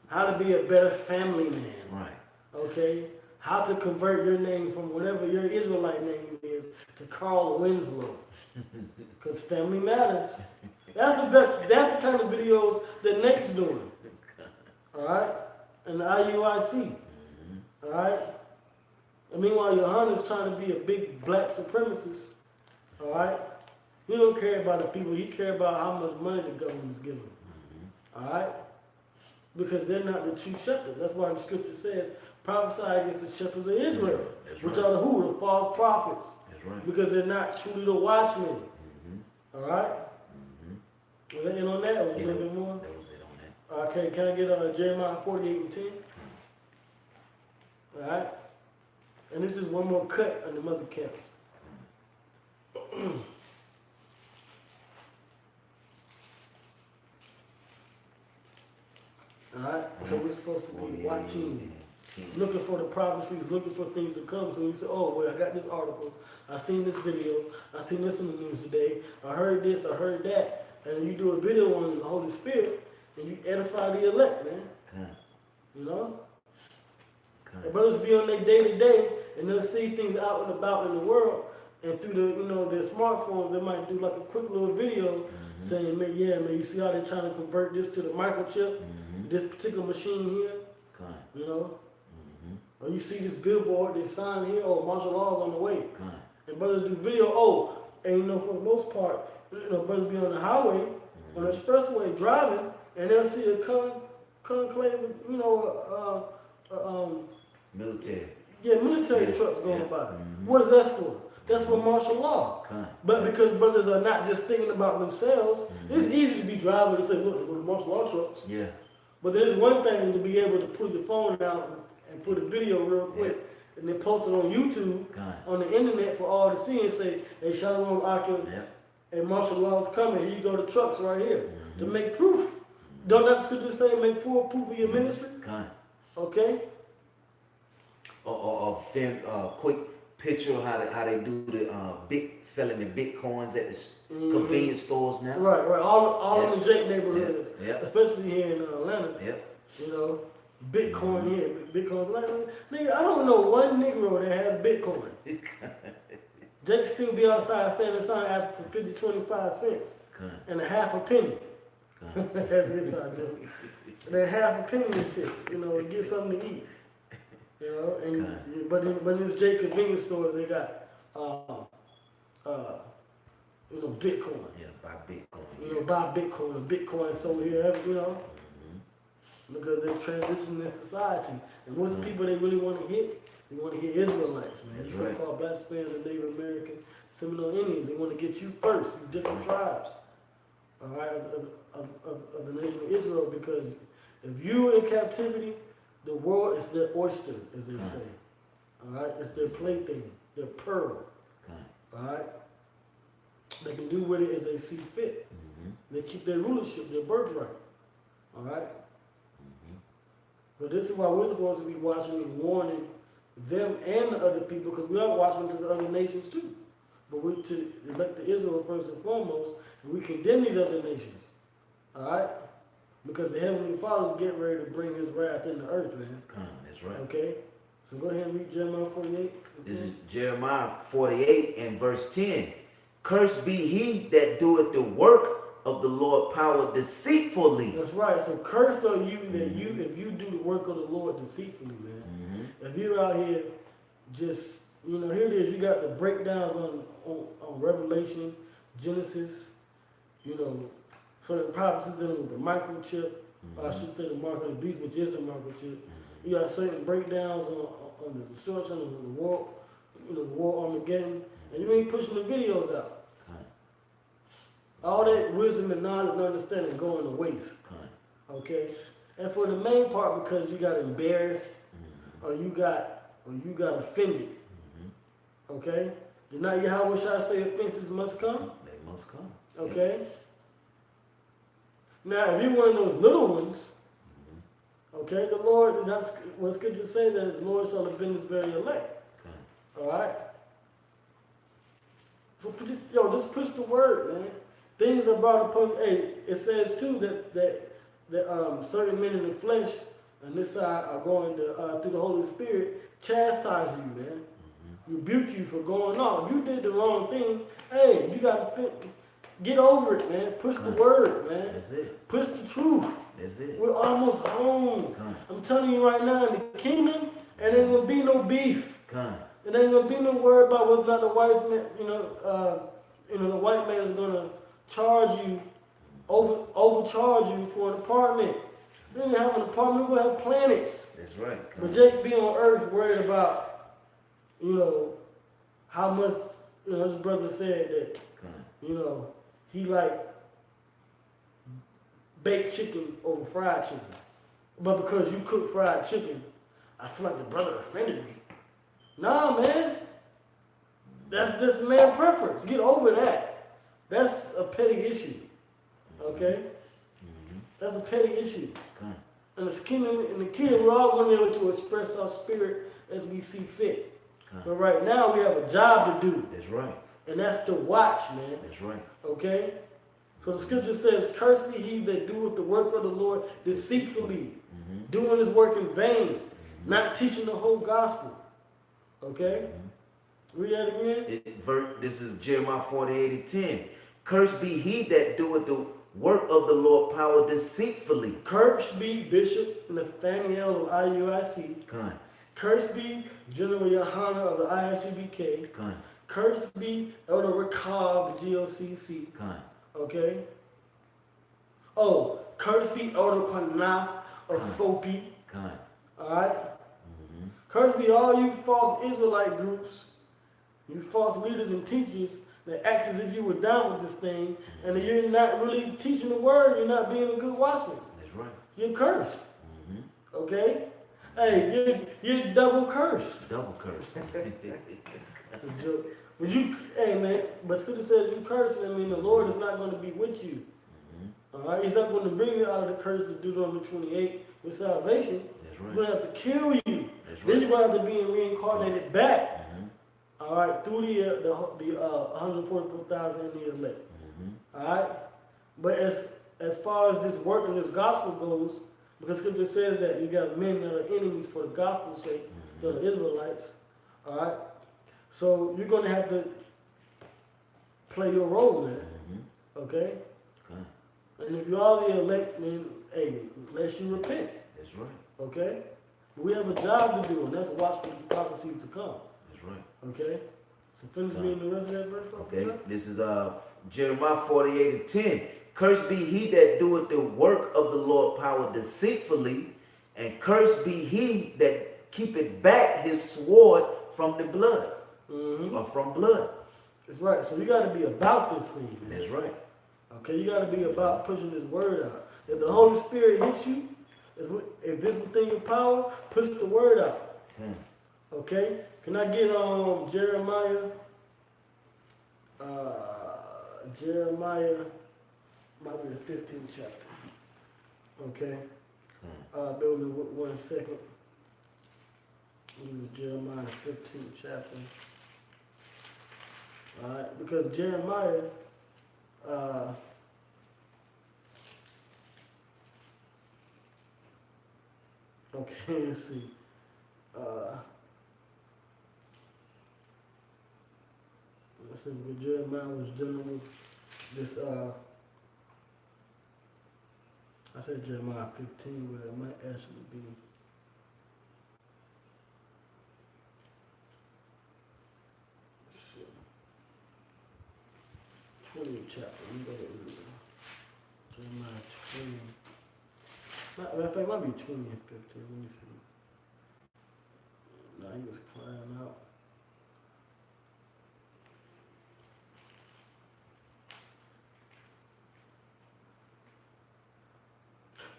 How to be a better family man. Right. Okay? How to convert your name from whatever your Israelite name is to Carl Winslow. Because family matters. That's the kind of videos that Nate's doing. Alright? And the IUIC. Alright? And meanwhile, Yohana's trying to be a big black supremacist. Alright? He don't care about the people. He care about how much money the government's giving. Alright? Because they're not the true shepherds. That's why the scripture says, prophesy against the shepherds of Israel. That's Which right. are the who? The false prophets. That's right. Because they're not truly the watchmen. Alright? Was that in on that? Or was it a little bit more? That was it on that. Okay, can I get Jeremiah 48 and 10? Alright? And this is one more cut on the mother camps. Alright? So we're supposed to be watching, looking for the prophecies, looking for things to come. So you say, oh, well, I got this article, I seen this video, I seen this in the news today, I heard this, I heard that. And you do a video on the Holy Spirit, and you edify the elect, man. You know? The brothers be on their day to day, and they'll see things out and about in the world, and through the, their smartphones, they might do like a quick little video saying, man, yeah, man, you see how they're trying to convert this to the microchip, this particular machine here, you know? Or you see this billboard, they sign here, oh, martial law's on the way. And brothers do video, and for the most part, brothers be on the highway, on the expressway, driving, and they'll see a conclave, military. Yeah, military trucks going by. What is that for? That's for martial law. But because brothers are not just thinking about themselves, it's easy to be driving and say, look, there's martial law trucks. Yeah. But there's one thing to be able to pull your phone out and put a video real quick and then post it on YouTube, on the internet for all to see and say, hey, Shalom Akim, and martial law is coming. Here you go, the trucks right here. To make proof. Don't that scripture say make full proof of your ministry? Okay? Or film, quick picture of how they do the selling the bitcoins at the convenience stores now. Right. All in the Jake neighborhoods, especially here in Atlanta. Bitcoin here, Bitcoin's like, nigga, I don't know one Negro that has Bitcoin. Jake still be outside standing sign asking for 50, 25 cents and a half a penny. That's his side joke. Then half a penny and shit, to get something to eat. But in this Jake convenience stores, they got, Bitcoin. Yeah, buy Bitcoin. Buy Bitcoin. And Bitcoin sold here, because they're transitioning in society. And what's the people they really want to hit? They want to hit Israelites, man. These so-called Black Spanish and Native American Seminole Indians. They want to get you first, you different tribes, all right, of the nation of Israel. Because if you're in captivity, the world is their oyster, as they say. All right, it's their plaything, their pearl. All right, they can do with it as they see fit. They keep their rulership, their birthright. All right. So this is why we're supposed to be watching and warning them and the other people, because we are watching to the other nations too. But we're to elect the Israel first and foremost, and we condemn these other nations. All right? Because the Heavenly Father is getting ready to bring His wrath in the earth, man. That's right. Okay? So go ahead and read Jeremiah 48. This is Jeremiah 48 and verse 10. Cursed be he that doeth the work of the Lord power deceitfully. That's right. So cursed are you that if you do the work of the Lord deceitfully, man. If you're out here just, here it is, you got the breakdowns on Revelation, Genesis, certain prophecies dealing with the microchip, or I should say the mark of the beast, which is a microchip. You got certain breakdowns on the destruction of the war, the war Armageddon, and you ain't pushing the videos out. All that wisdom and knowledge and understanding going to waste. Okay? And for the main part, because you got embarrassed or you got offended. Okay? Did not Yahweh Shai say offenses must come? They must come. Okay? Now, if you're one of those little ones, okay, the Lord, that's what Scripture say that the Lord shall avenge his very elect. Okay. All right? So, just push the word, man. Things are brought upon, hey, it says too that certain men in the flesh on this side are going to, through the Holy Spirit, chastise you, man. Rebuke you for going off. If you did the wrong thing, hey, you got to get over it, man. Push the word, man. That's it. Push the truth. That's it. We're almost home. Come. I'm telling you right now, in the kingdom, it ain't gonna be no beef. Come. It ain't gonna be no worry about whether or not the white man, the white man is gonna charge you, overcharge you for an apartment. We ain't gonna have an apartment. We're gonna have planets. That's right. Come. But Jake be on earth worried about, how much, his brother said that, Come. he like baked chicken over fried chicken. But because you cook fried chicken, I feel like the brother offended me. Nah, man. That's just man preference. Get over that. That's a petty issue. Okay? That's a petty issue. Come. In the kingdom, we're all going to be able to express our spirit as we see fit. But right now, we have a job to do. That's right. And that's to watch, man. That's right. Okay? So the scripture says, cursed be he that doeth the work of the Lord deceitfully, doing his work in vain, not teaching the whole gospel. Okay? Read that again. This is Jeremiah 48:10. Cursed be he that doeth the work of the Lord power deceitfully. Cursed be Bishop Nathaniel of IUIC. Come. Cursed be General Yohana of the IHBK. Come. Cursed be Elder Rakab of the GOCC. Come. Okay? Oh, cursed be Elder Quanath of FOPI. Come. Alright? Cursed be all you false Israelite groups, you false leaders and teachers that act as if you were down with this thing, and that you're not really teaching the word, you're not being a good watchman. That's right. You're cursed. Okay? Hey, you're double cursed. Double curse. That's a joke. Hey man, but Scripture says you cursed, I mean the Lord is not going to be with you. Alright? He's not going to bring you out of the curse of Deuteronomy 28 with salvation. That's He's right. going to have to kill you. That's Then right. you're going to have to be reincarnated back. Alright, through the 144,000 in the elect. Alright? But as far as this work and this gospel goes, because Scripture says that you got men that are enemies for the gospel's sake, that are Israelites. Alright? So you're going to have to play your role, man. Okay? And if you are the elect, then, hey, unless you repent. That's right. Okay? We have a job to do, and that's watch for these prophecies to come. That's right. Okay? So finish reading the rest of that verse. Okay. This is Jeremiah 48:10. Cursed be he that doeth the work of the Lord power deceitfully, and cursed be he that keepeth back his sword from the blood. Or from blood. That's right. So you got to be about this thing, man. That's right. Okay? You got to be about pushing this word out. If the Holy Spirit hits you, if it's within your power, push the word out. Okay? Can I get Jeremiah? Jeremiah might be the 15th chapter. Okay? Bear with me 1 second. This is Jeremiah 15th chapter. Alright, because Jeremiah okay, let's see. Let's see what Jeremiah was dealing with this I said Jeremiah 15, but it might actually be 20th chapter. We go to Jeremiah 20. Matter of fact, it might be 20 and 15. Let me see. No, he was crying out.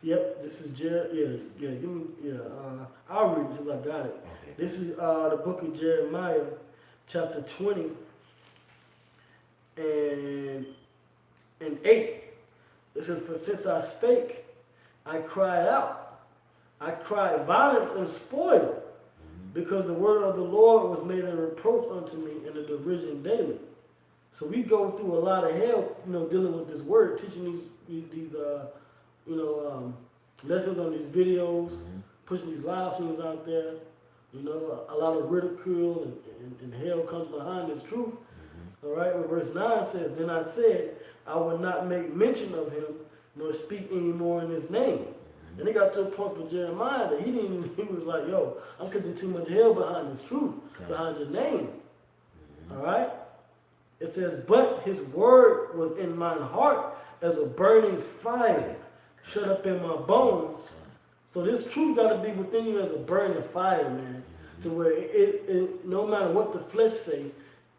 Yep, this is give me, I'll read it since I got it. Okay. This is the book of Jeremiah, chapter 20, and and 8. It says, for since I spake, I cried out. I cried violence and spoil, because the word of the Lord was made a reproach unto me and a derision daily. So we go through a lot of hell, dealing with this word, teaching these lessons on these videos, pushing these live streams out there. A lot of ridicule and hell comes behind this truth. All right, but verse 9 says, then I said, I would not make mention of him, nor speak any more in his name. And it got to a point for Jeremiah that he was like, yo, I'm catching too much hell behind this truth, behind your name. All right? It says, but his word was in mine heart as a burning fire, shut up in my bones. So this truth got to be within you as a burning fire, man, to where it no matter what the flesh say,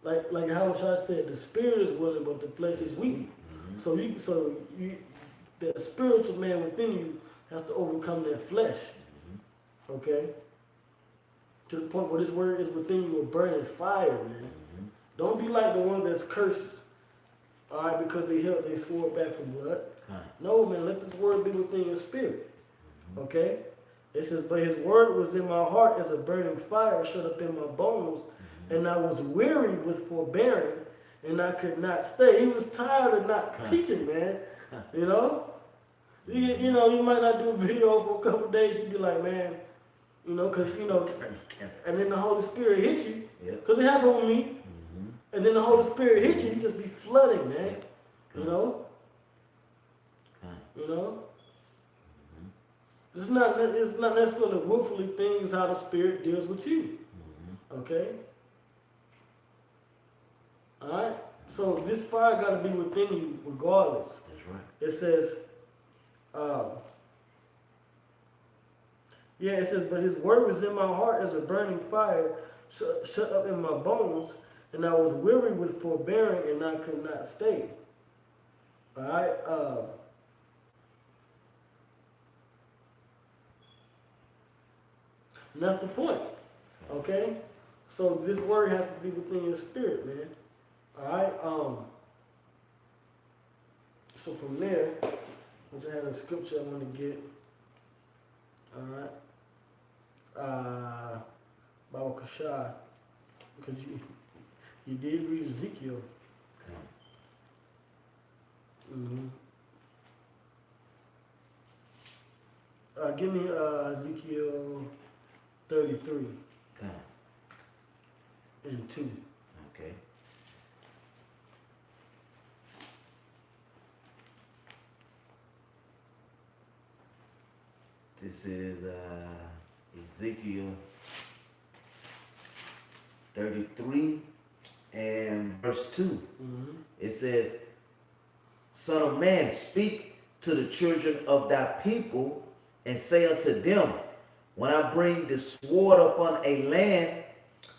like how I said, the spirit is willing, but the flesh is weak. So the spiritual man within you has to overcome that flesh. Okay? To the point where this word is within you a burning fire, man. Don't be like the ones that's curses. All right, because they swore back from blood. No, man, let this word be within your spirit. Okay? It says, but his word was in my heart as a burning fire shut up in my bones, and I was weary with forbearing, and I could not stay. He was tired of not teaching, man. You might not do a video for a couple of days. You'd be like, man, because, and then the Holy Spirit hit you. Because it happened with me. And then the Holy Spirit hit you. You just be flooding, man. It's not necessarily willfully things how the Spirit deals with you. Okay? Alright? So this fire got to be within you regardless. That's right. It says, it says, but his word was in my heart as a burning fire, shut up in my bones, and I was weary with forbearing, and I could not stay. Alright? And that's the point. Okay? So this word has to be within your spirit, man. Alright? So from there, which I have a scripture I want to get. Alright? Baba Kashai. Because you did read Ezekiel. Give me Ezekiel 33 and 2. Okay. This is Ezekiel 33 and verse 2. It says, Son of man, speak to the children of thy people, and say unto them, when I bring the sword upon a land,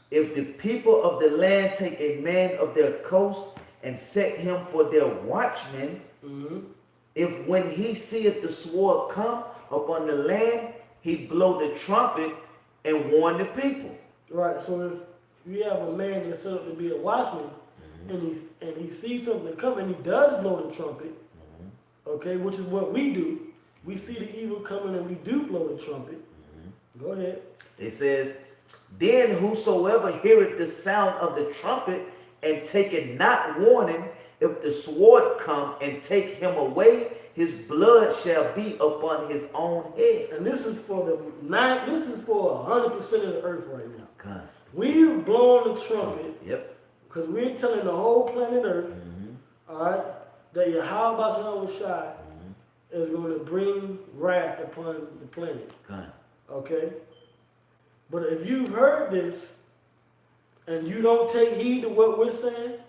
if the people of the land take a man of their coast and set him for their watchman, if when he seeth the sword come upon the land, he blow the trumpet and warn the people. Right, so if you have a man that's set up to be a watchman, and he sees something coming, he does blow the trumpet, okay, which is what we do. We see the evil coming and we do blow the trumpet. Go ahead. It says, then whosoever heareth the sound of the trumpet and taketh not warning, if the sword come and take him away, his blood shall be upon his own head. And this is for 100% of the earth right now. Okay. We're blowing the trumpet. Yep. Because we're telling the whole planet Earth, all right, that Yahweh Shai is going to bring wrath upon the planet. Okay? But if you've heard this and you don't take heed to what we're saying,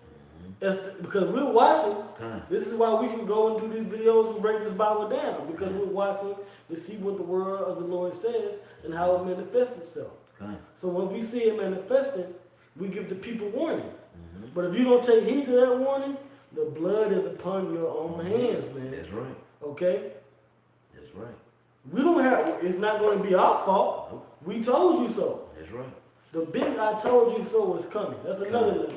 because we're watching, this is why we can go and do these videos and break this Bible down, because we're watching to see what the word of the Lord says and how it manifests itself. So when we see it manifesting, we give the people warning. But if you don't take heed to that warning, the blood is upon your own hands, man. That's right. Okay? That's right. We don't have, it's not going to be our fault. Nope. We told you so. That's right. The big I told you so is coming. That's another lesson.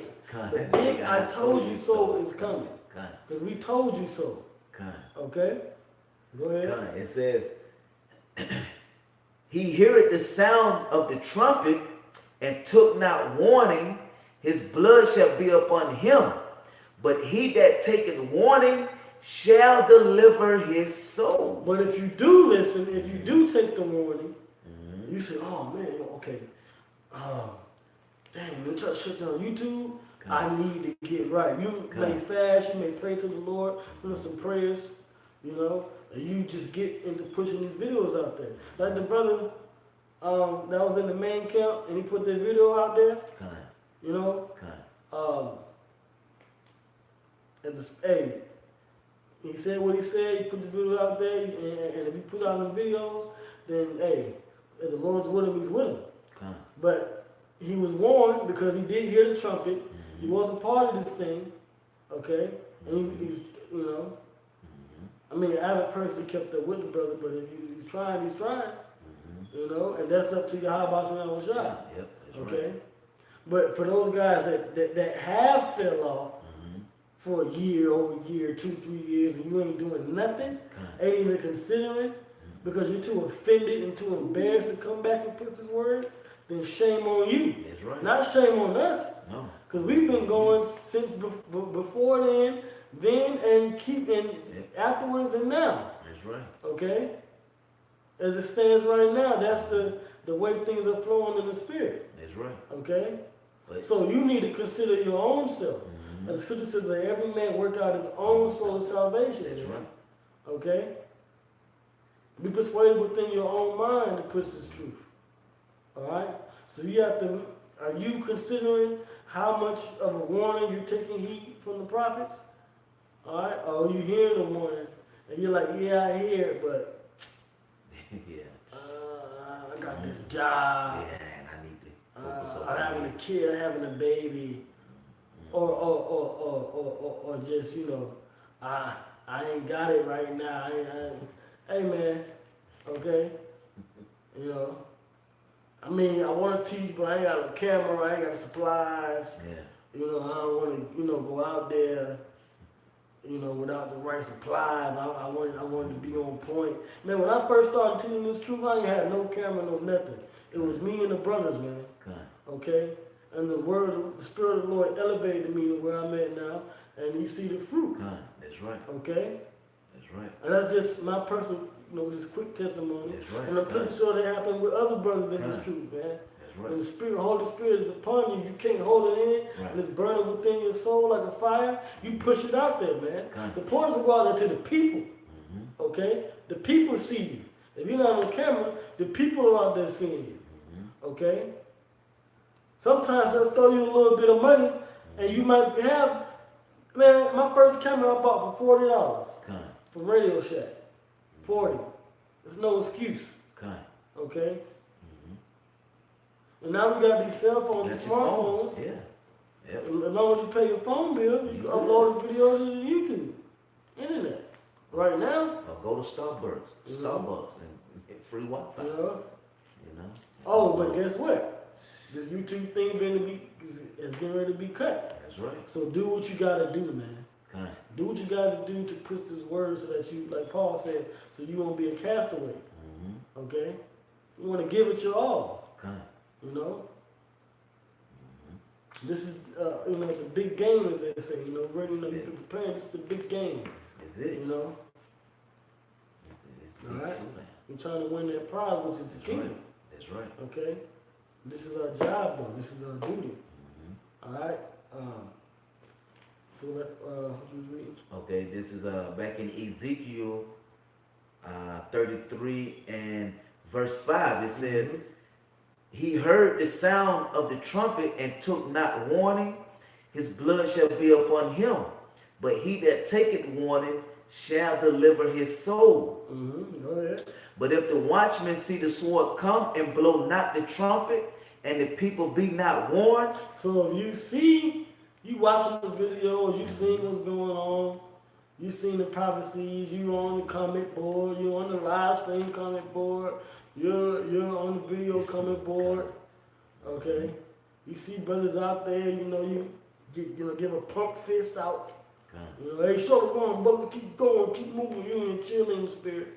The big I told you so is coming. Kind. Because we told you so. Kind. Okay? Go ahead. Kind. It says, he heareth the sound of the trumpet and took not warning, his blood shall be upon him. But he that taketh warning shall deliver his soul. But if you do listen, if you do take the warning, you say, oh man, okay. Dang, you try to shut down YouTube. I need to get right. You may fast, you may pray to the Lord, put some prayers, and you just get into pushing these videos out there. Like the brother that was in the main camp and he put that video out there, and just, hey, he said what he said, he put the video out there, and if he put out the videos, then hey, if the Lord's with him, he's with him. But he was warned because he did hear the trumpet. He wasn't part of this thing, okay? And he's, I mean, I haven't personally kept up with the brother, but if he's trying, he's trying, and that's up to you. How about you now, shot? Yep, that's okay? Right. But for those guys that have fell off for a year, over a year, 2, 3 years, and you ain't doing nothing, ain't even considering, because you're too offended and too embarrassed to come back and push this word, then shame on you. That's right. Not shame on us. No. Because we've been going since before then and keeping afterwards and now. That's right. Okay? As it stands right now, that's the way things are flowing in the spirit. That's right. Okay? But, so you need to consider your own self. And the scripture says that every man work out his own soul of salvation. That's right. Okay? Be persuaded within your own mind to push this truth. Alright? So you have to, are you considering how much of a warning you're taking heed from the prophets? Alright? Or are you hearing the warning and you're like, yeah, I hear it, but I got this job. Yeah, and I need to focus on I'm having a kid, I'm having a baby. Or just, I ain't got it right now. Hey man, okay? I mean, I want to teach, but I ain't got a camera, I ain't got the supplies. Yeah. I don't want to, go out there, without the right supplies. I wanted to be on point. Man, when I first started teaching this truth, I ain't had no camera, no nothing. It was me and the brothers, man. Okay? And the Spirit of the Lord elevated me to where I'm at now, and you see the fruit. That's right. Okay? That's right. And that's just my personal, just quick testimony. That's right. And I'm pretty sure that happened with other brothers in this truth, man. That's right. When the Holy Spirit is upon you, you can't hold it in, and it's burning within your soul like a fire, you push it out there, man. The point is to go out there to the people, okay? The people see you. If you're not on camera, the people are out there seeing you, okay? Sometimes they'll throw you a little bit of money, and you might have, man, my first camera I bought for $40 from Radio Shack. 40. There's no excuse. Okay? And now we got these cell phones, these smartphones. Yeah. Yep. As long as you pay your phone bill, you can upload the videos to YouTube. Internet. Right now. Or go to Starbucks and free Wi-Fi. Oh, but guess what? This YouTube thing is getting ready to be cut. That's right. So do what you gotta do, man. Do what you gotta do to push this word so that you, like Paul said, so you won't be a castaway. Okay? You want to give it your all. This is, the big game, as they say. Ready to be prepared. This is the big game. Is it? It's all right. We're trying to win that prize, which is the kingdom. That's right. Okay. This is our job, though. This is our duty. All right. So what you was reading? Okay, this is back in Ezekiel 33 and verse 5. It says, he heard the sound of the trumpet and took not warning. His blood shall be upon him. But he that taketh warning shall deliver his soul. Go ahead. But if the watchman see the sword come and blow not the trumpet, and the people be not warned. So if you see, you watching the videos, you seeing what's going on, you seen the prophecies, you on the comment board, you on the live stream comment board, you're on the video comment board, okay? You see brothers out there, you give a pump fist out, You know, hey, show the going, brothers, keep going, keep moving. You in cheerleading spirit.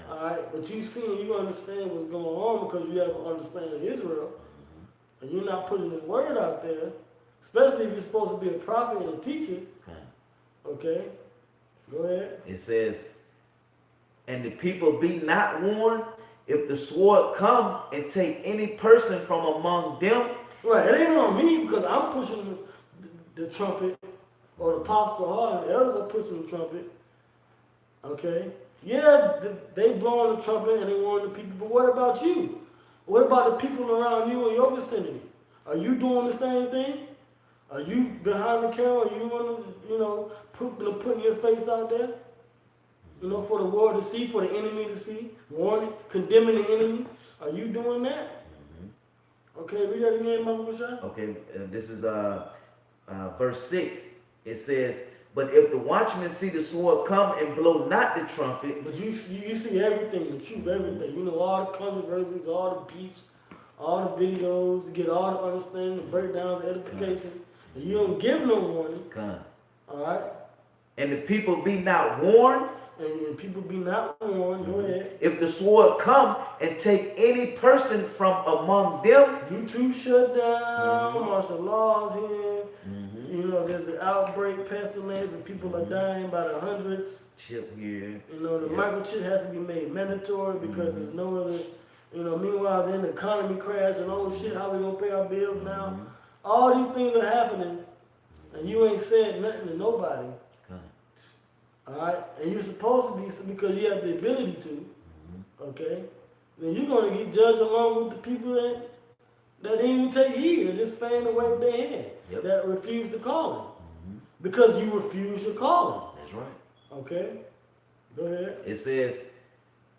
All right, but you see, you understand what's going on because you have an understanding of Israel, and you're not putting His word out there, especially if you're supposed to be a prophet and a teacher. Okay, go ahead. It says, and the people be not warned, if the sword come and take any person from among them. Right, it ain't on me because I'm pushing the trumpet, or the apostle or the elders are pushing the trumpet. Okay, yeah, they blowing the trumpet and they warning the people, but what about you? What about the people around you in your vicinity? Are you doing the same thing? Are you behind the camera? Are you putting your face out there? You know, for the world to see, for the enemy to see, warning, condemning the enemy. Are you doing that? Okay, read that again, Mama Bashar. Okay, this is verse 6. It says, but if the watchmen see the sword come and blow not the trumpet. But you see everything, the truth, everything. You know, all the controversies, all the beefs, all the videos, you get all the understanding, the breakdowns, the edification. And you don't give no warning. All right? And the people be not warned. And people be not warned. Go ahead. If the sword come and take any person from among them. YouTube shut down, martial laws here. You know, there's an outbreak, pestilence, and people are dying by the hundreds. Chip here. You know, the microchip has to be made mandatory because there's no other. You know, meanwhile, then the economy crash and oh shit, how we gonna pay our bills now? All these things are happening, and you ain't said nothing to nobody. All right, and you're supposed to be because you have the ability to. Okay, then you're gonna get judged along with the people that didn't even take heed and just fan away with their hand. That refuse to call him because you refuse your calling. That's right. Okay, go ahead. It says,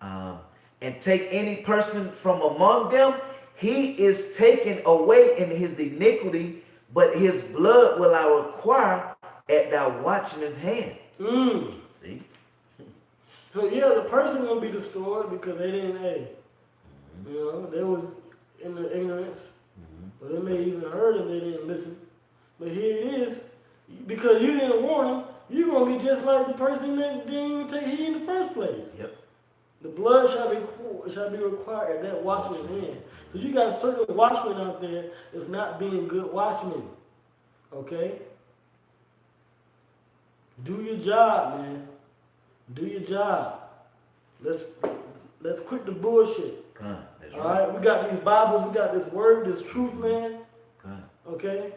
and take any person from among them, he is taken away in his iniquity, but his blood will I require at thy watchman's hand. See? So yeah, the person gonna be destroyed because they didn't, you know, they was in the ignorance, or they may even heard and they didn't listen. But here it is, because you didn't warn them, you're gonna be just like the person that didn't even take heed in the first place. The blood shall be required at that watchman's hand. So you got certain watchmen out there that's not being good watchmen. Okay? Do your job, man. Do your job. Let's quit the bullshit. That's all right? We got these Bibles, we got this word, this truth, man. Okay?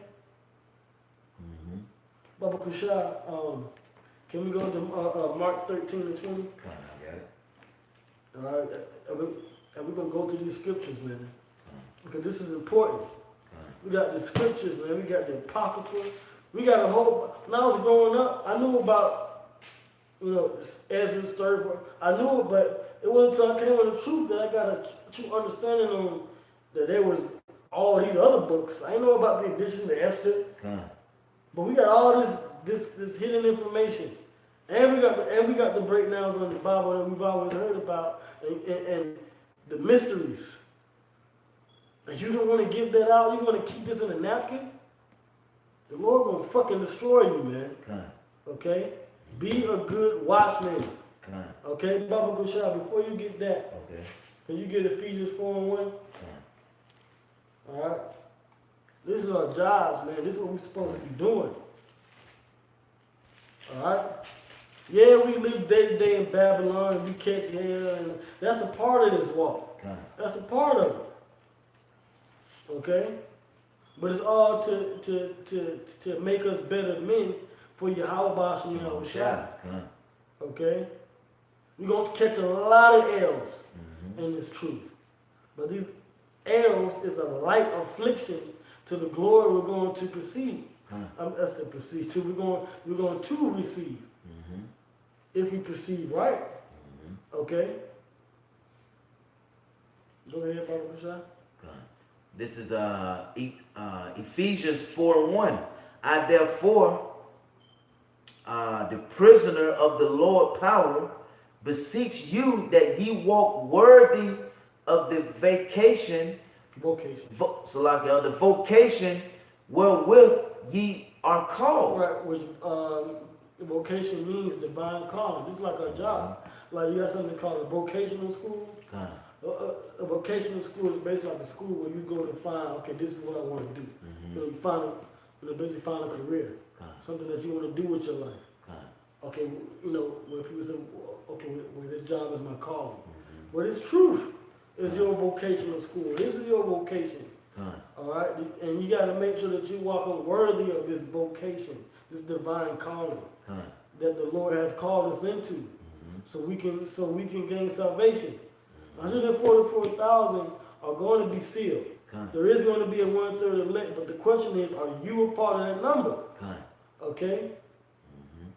Baba Kushah, can we go to Mark 13 and 20? I got it. All right, and we're going to go through these scriptures, man, because this is important. We got the scriptures, man. We got the Apocrypha. We got a whole, when I was growing up, I knew about, you know, Ezra's third book. I knew it, but it wasn't until I came with the truth that I got a true understanding on that there was all these other books. I didn't know about the addition to Esther. But we got all this hidden information. And we got the breakdowns on the Bible that we've always heard about and the mysteries. And you don't want to give that out. You want to keep this in a napkin. The Lord gonna fucking destroy you, man. Okay? Be a good watchman. Okay, Baba Gushah, before you get that, can you get Ephesians 4 and 1? All right. This is our jobs, man. This is what we're supposed to be doing. All right. Yeah, we live day to day in Babylon and we catch hell, and that's a part of this walk. That's a part of it. Okay? But it's all to make us better men for Yahweh Shem Shai. Okay? We're going to catch a lot of L's in this truth. But these L's is a light affliction to the glory we're going to perceive. I said perceive too. We're going to receive. If we perceive right. Okay? Go ahead, Baba Bashar. This is Ephesians 4:1. I therefore, the prisoner of the Lord power, beseech you that ye walk worthy of the vocation wherewith ye are called. Right, which Vocation means divine calling. This is like our job. Like you got something called a vocational school. Con. A vocational school is basically like a school where you go to find, okay, this is what I want to do. You know, you find a, basically find a career, something that you want to do with your life. Okay, you know, when people say, okay, well, this job is my calling. Well, it's truth. It's your vocational school. This is your vocation. All right, and you got to make sure that you walk worthy of this vocation, this divine calling that the Lord has called us into, so we can gain salvation. 144,000 are going to be sealed. There is going to be a 1/3 elect, but the question is, are you a part of that number? Okay?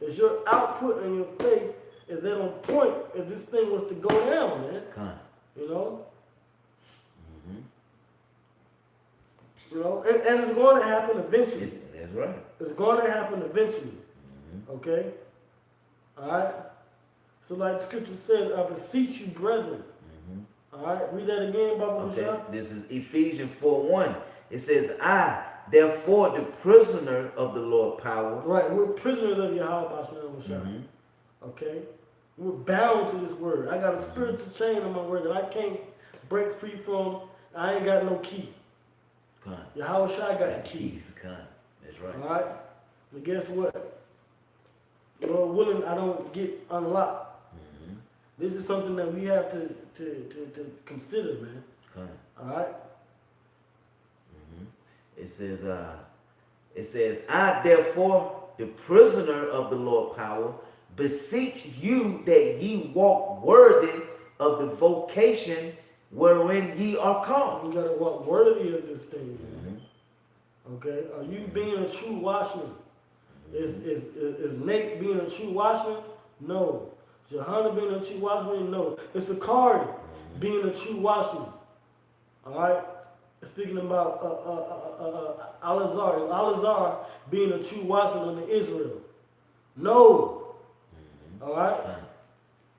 Is your output and your faith, is that on point if this thing was to go down, man? You know? You know, and it's going to happen eventually. That's right. It's going to happen eventually. Okay? Alright? So like the scripture says, I beseech you, brethren. Alright, read that again, Baba. Okay, this is Ephesians 4:1. It says, I, therefore, the prisoner of the Lord power. Right, we're prisoners of Yahweh. Okay? We're bound to this word. I got a spiritual chain on my word that I can't break free from. I ain't got no key. Yahweh Shai got the keys. That's right. Alright? But guess what? Lord willing, I don't get unlocked. This is something that we have to consider, man. Alright? It says, I therefore, the prisoner of the Lord power, beseech you that ye walk worthy of the vocation wherein ye are called. You gotta walk worthy of this thing, man. Okay? Are you being a true watchman? Is Nate being a true watchman? No. Johanna being a true watchman? No. It's Akari being a true watchman. Alright? Speaking about Alazar. Is Alazar being a true watchman under Israel? No. Alright?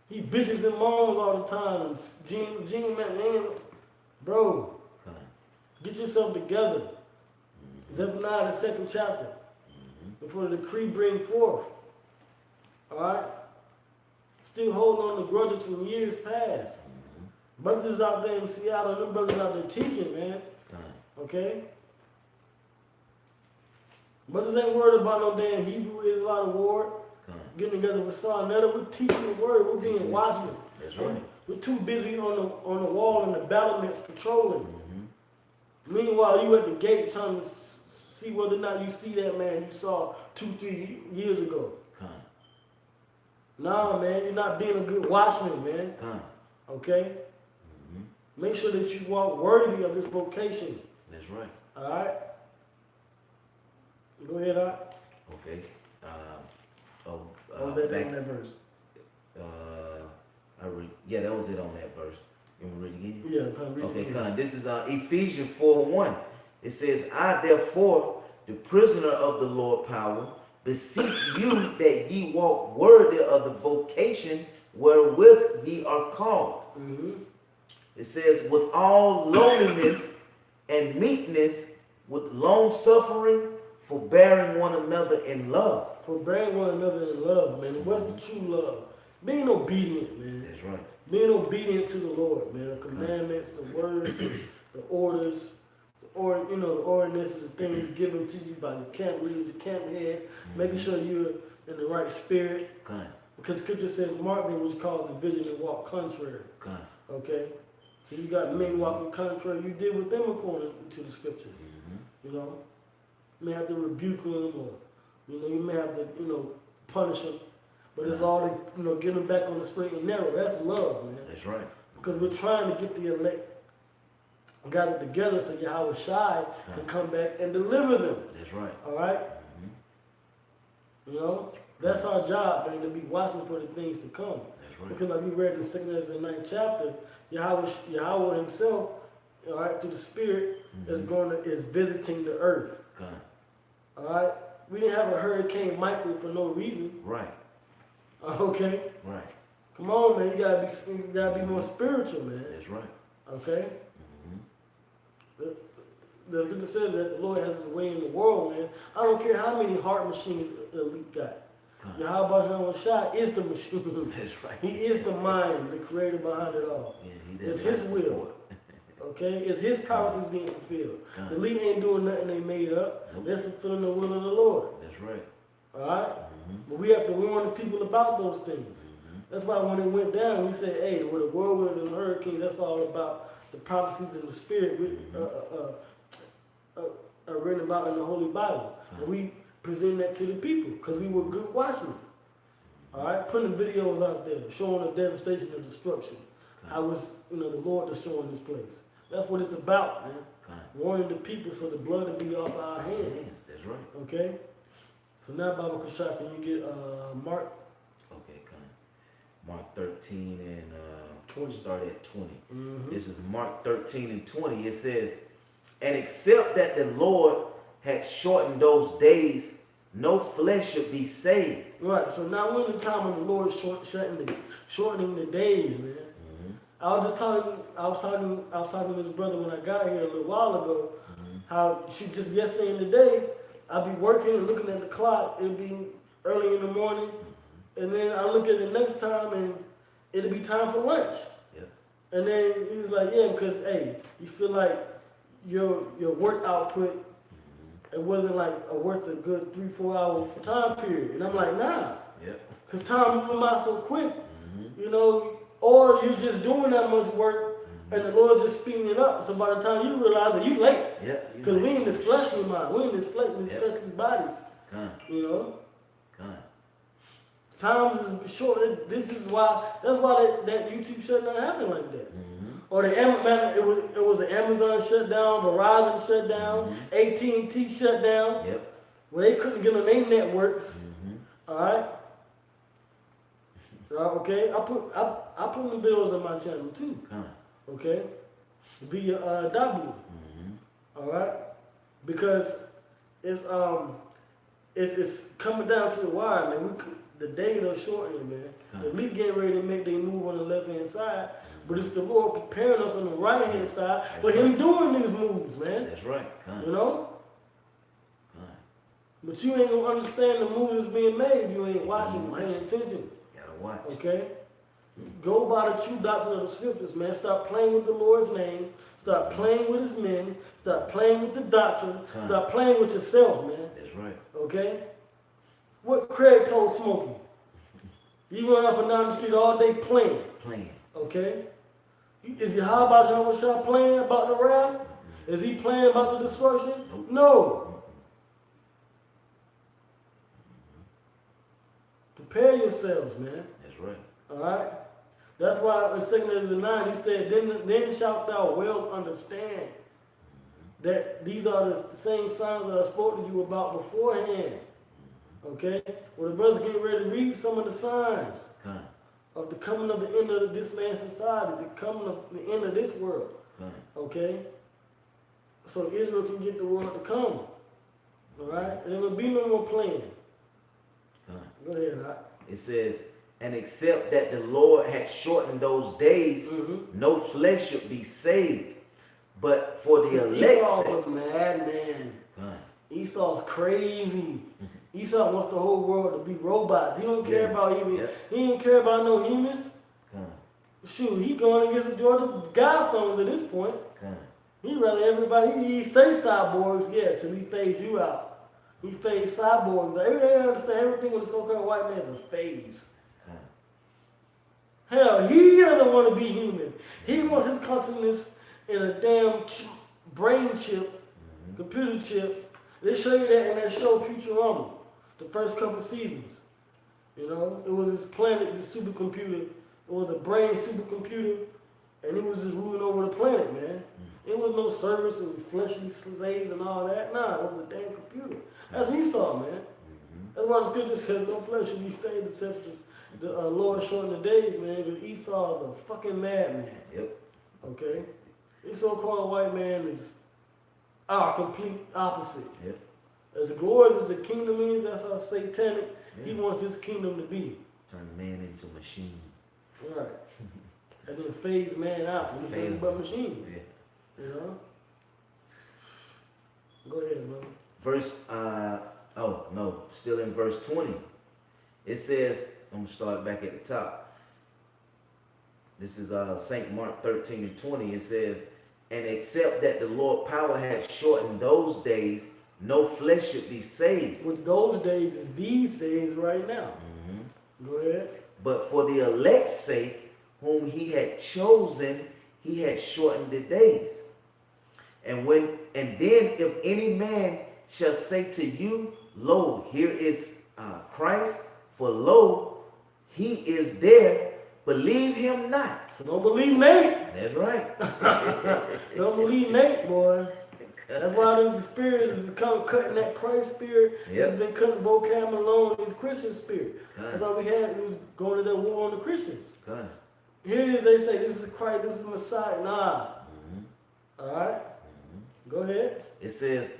He bitches and moans all the time. Gene man, bro, get yourself together. Zephaniah, the 2nd chapter. Before the decree bring forth. Alright? Still holding on to grudges from years past. Brothers out there in Seattle, them brothers out there teaching, man. Okay? Brothers ain't worried about no damn Hebrew Israelite war. Getting together with Saul Netta, we're teaching the word, we're being watchmen. That's right. We're too busy on the wall and the battlements patrolling. Meanwhile, you at the gate trying to see whether or not you see that man you saw 2-3 years ago. Nah, man, you're not being a good watchman, man. Okay? Make sure that you walk worthy of this vocation. That's right. Alright? Go ahead, Art. Okay. Back in that verse. That was it on that verse. You want me to read it again? Yeah, come read it again. This is Ephesians 4:1. It says, I therefore, the prisoner of the Lord power, beseech you that ye walk worthy of the vocation wherewith ye are called. It says, with all lowliness and meekness, with long suffering, forbearing one another in love. Forbearing one another in love, man. And what's the true love? Being obedient, man. That's right. Being obedient to the Lord, man. The commandments, the words, the orders, the ordinances, the things given to you by the camp leaders, the camp heads, making sure you're in the right spirit. Because Scripture says, mark them which cause division and walk contrary. Okay? So you got men walking contrary, you deal with them according to the Scriptures. You know? You may have to rebuke them, or you may have to, punish them. But it's all to, get them back on the straight and narrow. That's love, man. That's right. Because we're trying to get the elect gathered together so Yahweh Shai can come back and deliver them. That's right. All right? That's our job, man, to be watching for the things to come. That's right. Because like we read in the 2nd and 9th chapter, Yahweh himself, all right, through the Spirit, is visiting the earth. All right? We didn't have a Hurricane Michael for no reason. Right. Okay? Right. Come on, man. You gotta be more spiritual, man. That's right. Okay? The scripture says that the Lord has his way in the world, man. I don't care how many heart machines the elite got. Yahweh Shai is the machine. That's right. He is the mind, the creator behind it all. Yeah, he It's does his not will. support. Okay? It's his promises being fulfilled. God. The elite ain't doing nothing they made up. Nope. They're fulfilling the will of the Lord. That's right. Alright? Mm-hmm. But we have to warn the people about those things. Mm-hmm. That's why when it went down, we said, hey, with the whirlwinds and the hurricane, that's all about the prophecies in the spirit written about in the Holy Bible. And we present that to the people because we were good watchmen. All right, putting videos out there showing the devastation and destruction. How was, the Lord destroying this place. That's what it's about, man. Warning the people so the blood will be off our hands. Yes, that's right. Okay? So now, Baba Kashak, can you get Mark? Okay, Mark 13 and 20. Start at 20. Mm-hmm. This is Mark 13 and 20. It says, and except that the Lord had shortened those days, no flesh should be saved. Right. So now we're in the time when the Lord is shortening the days, man. Mm-hmm. I was talking to this brother when I got here a little while ago. Mm-hmm. How yesterday and today, I'd be working and looking at the clock. It'd be early in the morning, and then I look at the next time and it'll be time for lunch. Yep. And then he was like, yeah, because hey, you feel like your work output, it wasn't like worth a good 3-4 hour time period. And I'm like, nah. Yep. Because time moving by so quick, Mm-hmm. or you're just doing that much work and the Lord just speeding it up. So by the time you realize that you late. Yep. Because we in this fleshly mind, we in this fleshly bodies. Come. Times is short. That's why that YouTube shutdown happened like that. Mm-hmm. Or it was an Amazon shutdown, Verizon shutdown, AT&T shutdown, Yep. where they couldn't get on their networks. Mm-hmm. All right. Okay. I put the bills on my channel too. Come. Okay. Via Dabu. Mm-hmm. All right. Because it's coming down to the wire, man. The days are shortening, man. The elite getting ready to make their move on the left hand side, but it's the Lord preparing us on the right hand side for Him doing these moves, man. That's right. Come. You know? Come. But you ain't gonna understand the moves that's being made if you ain't watching and paying attention. Gotta watch. Okay? Go by the true doctrine of the scriptures, man. Stop playing with the Lord's name. Stop playing with His men. Stop playing with the doctrine. Stop playing with yourself, man. That's right. Okay? What Craig told Smokey? You run up and down the street all day playing. Okay? Is Yahweh Shai playing about the wrath? Is he playing about the destruction? Nope. No. Prepare yourselves, man. That's right. Alright? That's why in 2 9 he said, then shalt thou well understand that these are the same signs that I spoke to you about beforehand. Okay? Well, the brothers getting ready to read some of the signs of the coming of the end of this man's society, the coming of the end of this world. Okay? So Israel can get the world to come. Alright? And there will be no more playing. Go ahead, Hot. It says, and except that the Lord had shortened those days, no flesh should be saved. But for the elect. Esau's a madman. Esau's crazy. Esau wants the whole world to be robots. He don't care about even. He don't care about no humans. Shoot, he going against the Georgia Guidestones at this point. He rather everybody. He say cyborgs, till he phase you out. He phase cyborgs. They understand everything with the so-called white man is a phase. Hell, he doesn't want to be human. He wants his consciousness in a damn brain chip, computer chip. They show you that in that show Futurama, the first couple seasons. You know, it was his planet, the supercomputer. It was a brain supercomputer, and he was just ruling over the planet, man. It was no servants and fleshly slaves and all that. Nah, it was a damn computer. That's what he saw, man. That's why the scripture says no flesh should be saved except just the Lord shorten the days, man, because Esau is a fucking madman. Okay? This so-called white man is our complete opposite. As glorious as the kingdom is, that's how satanic he wants his kingdom to be. Turn man into machine. Right. And then phase man out. He's nothing but machine. You know? Go ahead, bro. Still in verse 20. It says, I'm going to start back at the top. This is St. Mark 13 and 20. It says, and except that the Lord power had shortened those days, no flesh should be saved. Which those days is these days right now. Go ahead. But for the elect's sake, whom he had chosen, he had shortened the days. And then if any man shall say to you, lo, here is Christ, for lo, he is there, believe him not. So don't believe Nate. That's right. Don't believe Nate, boy. That's why those spirits have become cutting that Christ spirit. Yep. It's been cutting vocab alone in his Christian spirit. Good. That's all we had. We was going to that war on the Christians. Good. Here it is, they say this is Christ, this is Messiah. Nah. All right. Go ahead. It says,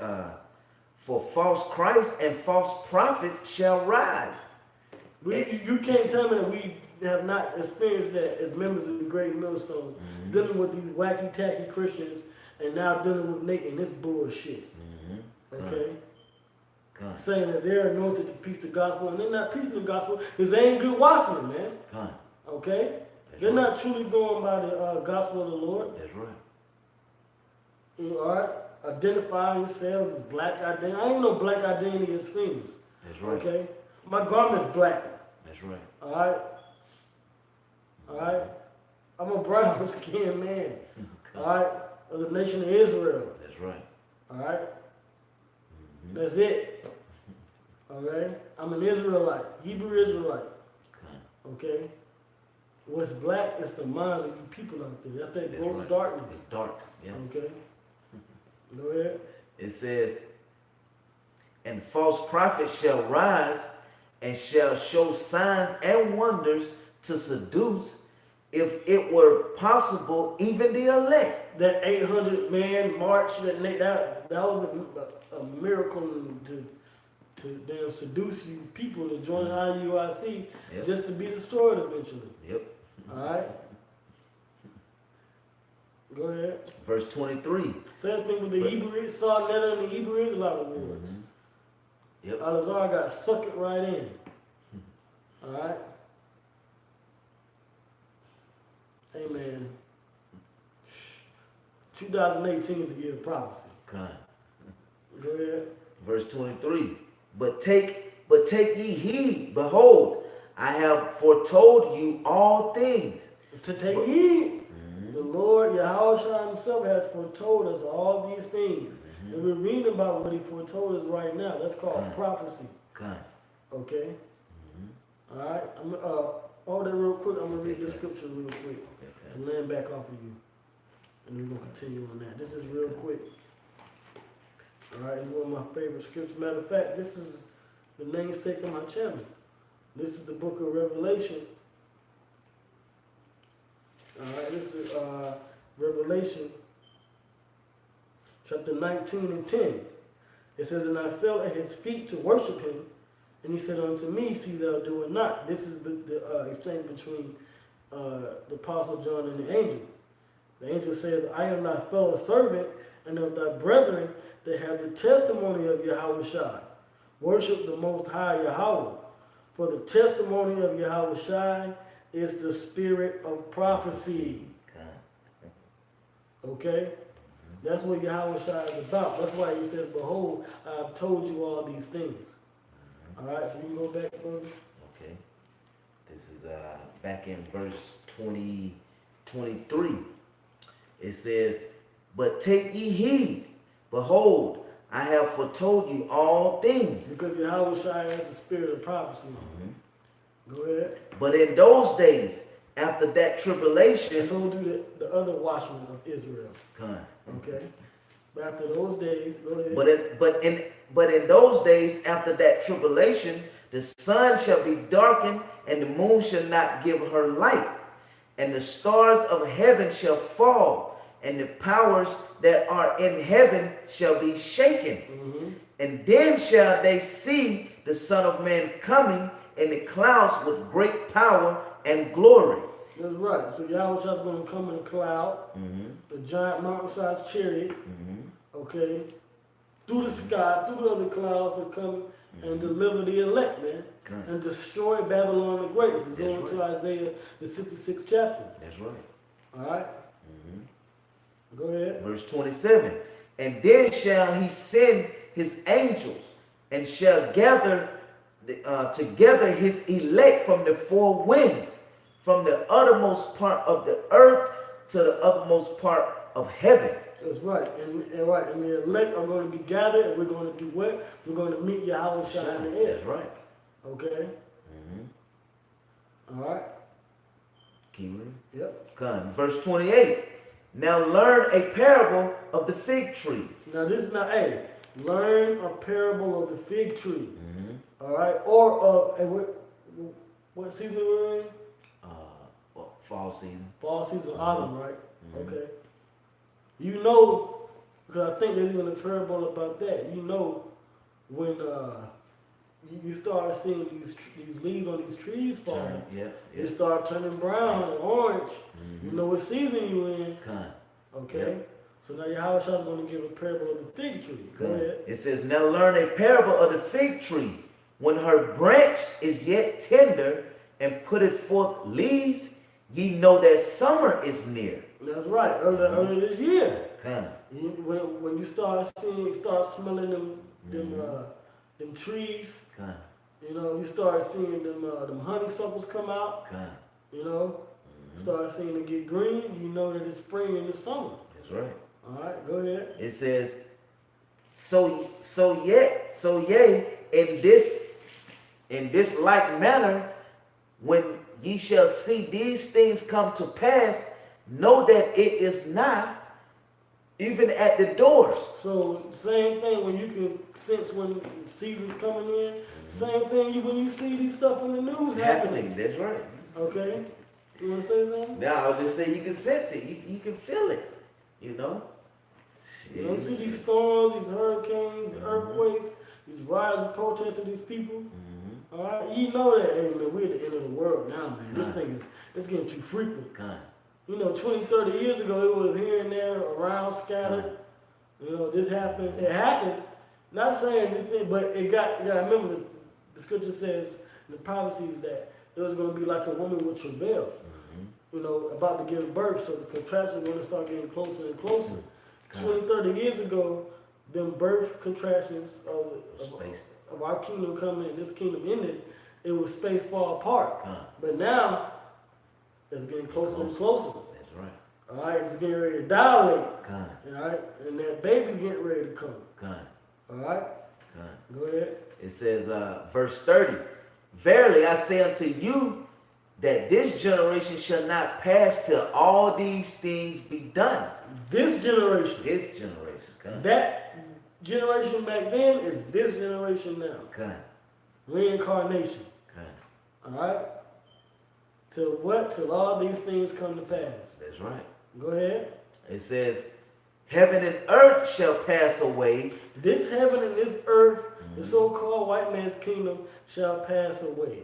for false Christ and false prophets shall rise. You can't tell me that we have not experienced that as members of the Great Millstone, dealing with these wacky tacky Christians and now dealing with Nate and this bullshit. Okay? Good. Saying that they're anointed to preach the gospel and they're not preaching the gospel because they ain't good watchmen, man. Good. Okay? That's They're right. not truly going by the gospel of the Lord. That's right. All right? Identifying yourselves as black identity. I ain't no black identity extremists. That's right. Okay? My garment's black. That's right. All right? All right? I'm a brown skinned man. All right? Of the nation of Israel. That's right. All right? That's it. Okay? I'm an Israelite. Hebrew Israelite. Good. Okay? What's black is the minds of you people out there. That's that That's gross right. darkness. It's dark. Yeah. Okay? Go ahead. It says, and false prophets shall rise and shall show signs and wonders to seduce, if it were possible, even the elect. That 800 man march that was a miracle to damn seduce you people to join IUIC Yep. just to be destroyed eventually. Yep. All right? Go ahead. Verse 23. Same thing with the Hebrew, saw Netta and the Hebrew Israelite awards. Yep. Al-Azhar got sucked it right in. All right? Hey, man. 2018 is the year of prophecy. Good. Go ahead. Verse 23. But take ye heed, behold, I have foretold you all things. To take heed. The Lord, Yahushua himself, has foretold us all these things. And we're reading about what he foretold us right now. That's called prophecy. Good. Okay? All right? Hold that real quick. I'm going to read this scripture real quick to land back off of you. And we're going to continue on that. This is real quick. All right? It's one of my favorite scriptures. Matter of fact, this is the namesake of my channel. This is the book of Revelation. All right, this is Revelation chapter 19 and 10. It says, and I fell at his feet to worship him, and he said unto me, see thou do it not. This is the exchange between the Apostle John and the angel. The angel says, I am thy fellow servant and of thy brethren that have the testimony of Yahushua. Worship the Most High Yahweh. For the testimony of Yahushua is the spirit of prophecy. Okay? That's what Yahushua is about. That's why he says, behold, I have told you all these things. All right, so you can go back, brother. Okay. This is back in verse 23. It says, but take ye heed, behold, I have foretold you all things. Because Yahushua has the spirit of prophecy. Go ahead. But in those days, after that tribulation, And so do the other watchmen of Israel. Okay? But after those days, go ahead. but in those days, after that tribulation, the sun shall be darkened, and the moon shall not give her light, and the stars of heaven shall fall, and the powers that are in heaven shall be shaken. And then shall they see the Son of Man coming in the clouds with great power and glory. That's right. So Yahushua's going to come in a cloud, the giant mountain-sized chariot, okay? through the sky, through the other clouds, and come and deliver the elect, man, Come. and destroy Babylon the Great. It's That's on to right. Isaiah the 66th chapter. That's right. All right, go ahead. Verse 27. And then shall he send his angels and shall gather together his elect from the four winds, from the uttermost part of the earth to the uttermost part of heaven. That's right. And the elect are going to be gathered, and we're going to do what? We're going to meet Yahweh Shah in the air. That's right. Okay? All right? Keep reading. Yep. Come. Verse 28. Now learn a parable of the fig tree. Now this is not, hey, learn a parable of the fig tree. All right? Or, hey, what season we're in? Fall season. Fall season, autumn, right? Okay. You know, because I think there's even a parable about that. You know, when you start seeing these leaves on these trees fall, you start turning brown and orange. You know what season you in. Come. Okay. Yep. So now Yahweh Shah is going to give a parable of the fig tree. Go ahead. It says, now learn a parable of the fig tree. When her branch is yet tender and putteth forth leaves, ye know that summer is near. That's right. Earlier this year. Come. When you start smelling them trees, Come. you know, you start seeing them honeysuckles come out, Come. you know, start seeing them get green, you know that it's spring and it's summer. That's right. All right, go ahead. It says, so yea, in this like manner, when ye shall see these things come to pass, know that it is nigh, even at the doors. So same thing when you can sense when season's coming in. Same thing when you see these stuff in the news happening. That's right. Okay. You want to say something? Now I was just saying you can sense it. You can feel it. You know. You don't see these storms, these hurricanes, these earthquakes, these riots, protests of these people. All right, you know that, hey, man, we're at the end of the world now, man. This thing it's getting too frequent. You know, 20, 30 years ago, it was here and there, around, scattered. You know, this happened. It happened. Not saying anything, but it got. You gotta remember this. The scripture says in the prophecies that it was going to be like a woman with travail. You know, about to give birth, so the contractions are going to start getting closer and closer. 20, 30 years ago, them birth contractions of our kingdom coming and this kingdom ended, it was spaced far apart. But now, it's getting closer and closer. That's right. All right, it's getting ready to dilate. Come. All right, and that baby's getting ready to come. Come. All right, Come. go ahead. It says, verse 30, verily I say unto you that this generation shall not pass till all these things be done. This generation. This generation. Come. That generation back then is this generation now. Come. Reincarnation. Come. All right? Till what? Till all these things come to pass. That's right. Go ahead. It says, heaven and earth shall pass away. This heaven and this earth, the so-called white man's kingdom, shall pass away.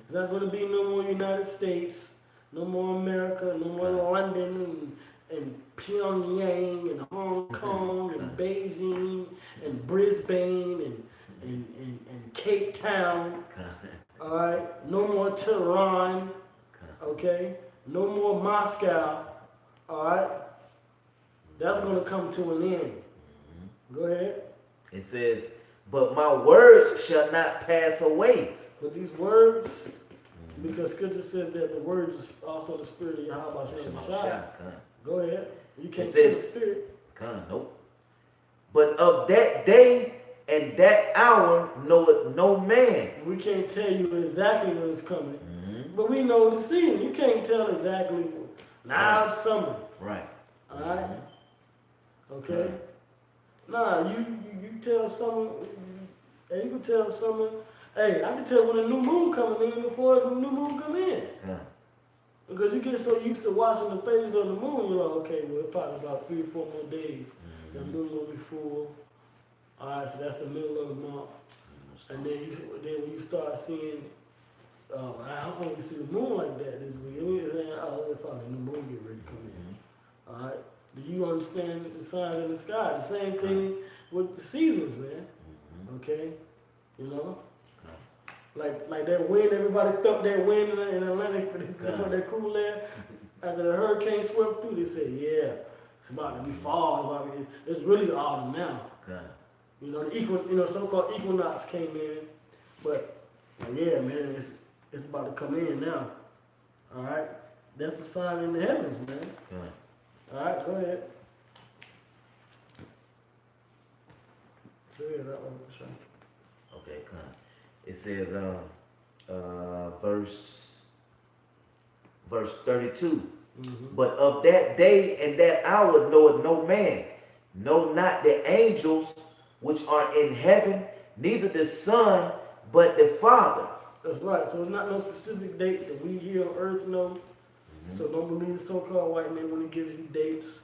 There's not going to be no more United States, no more America, no more London and Pyongyang and Hong Kong and Beijing and Brisbane and Cape Town. All right? No more Tehran. Okay? No more Moscow. All right? That's going to come to an end. Go ahead. It says, but my words shall not pass away. But these words, because scripture says that the words is also the spirit of Yahweh. Go ahead. You can't see the spirit. Nope. But of that day and that hour knoweth no man. We can't tell you exactly when it's coming. But we know the season. You can't tell exactly. Now it's summer. Right. All right? Okay? Nah, you tell someone, hey, you can tell someone, hey, I can tell when a new moon coming in before the new moon come in. Because you get so used to watching the phases of the moon, you're like, okay, well, it's probably about 3 or 4 more days. The moon will be full. All right, so that's the middle of the month. And then when you start seeing, I don't want to see the moon like that this week. It's probably the new moon get ready to come in. All right. Do you understand the signs in the sky? The same thing with the seasons, man. Okay, you know, like that wind. Everybody felt that wind in Atlantic for that cool air. After the hurricane swept through, they said, "Yeah, it's about to be fall. It's really autumn now." You know, the so-called equinox came in, but yeah, man, it's about to come in now. All right, that's a sign in the heavens, man. All right, go ahead. Sure, that one, sure. Okay, it says, verse 32. But of that day and that hour knoweth no man, no, not the angels which are in heaven, neither the Son, but the Father. That's right. So it's not no specific date that we here on earth know. So don't believe the so-called white man when he gives you dates.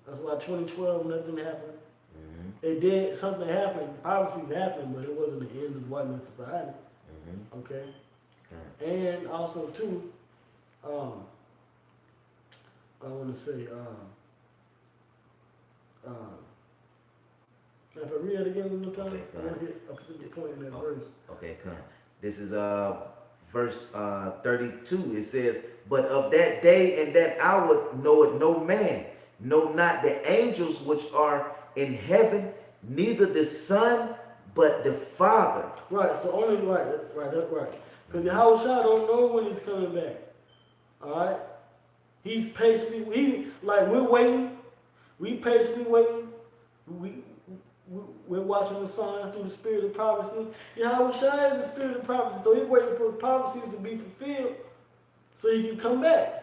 That's why 2012 nothing happened. It did, something happened, prophecies happened, but it wasn't the end of white man society. Okay? And also too, I want to say, if I read it again one more time, Okay, I want to hit a specific point in that verse. Okay, this is verse 32. It says, but of that day and that hour knoweth no man, no, not the angels which are in heaven, neither the Son, but the Father. Right, so only, that's right. Because Yahweh Shah don't know when he's coming back. Alright? He's patiently, we're waiting. We patiently waiting. We're watching the signs through the spirit of prophecy. Yahweh Shai is the spirit of prophecy, so he's waiting for prophecies to be fulfilled so he can come back.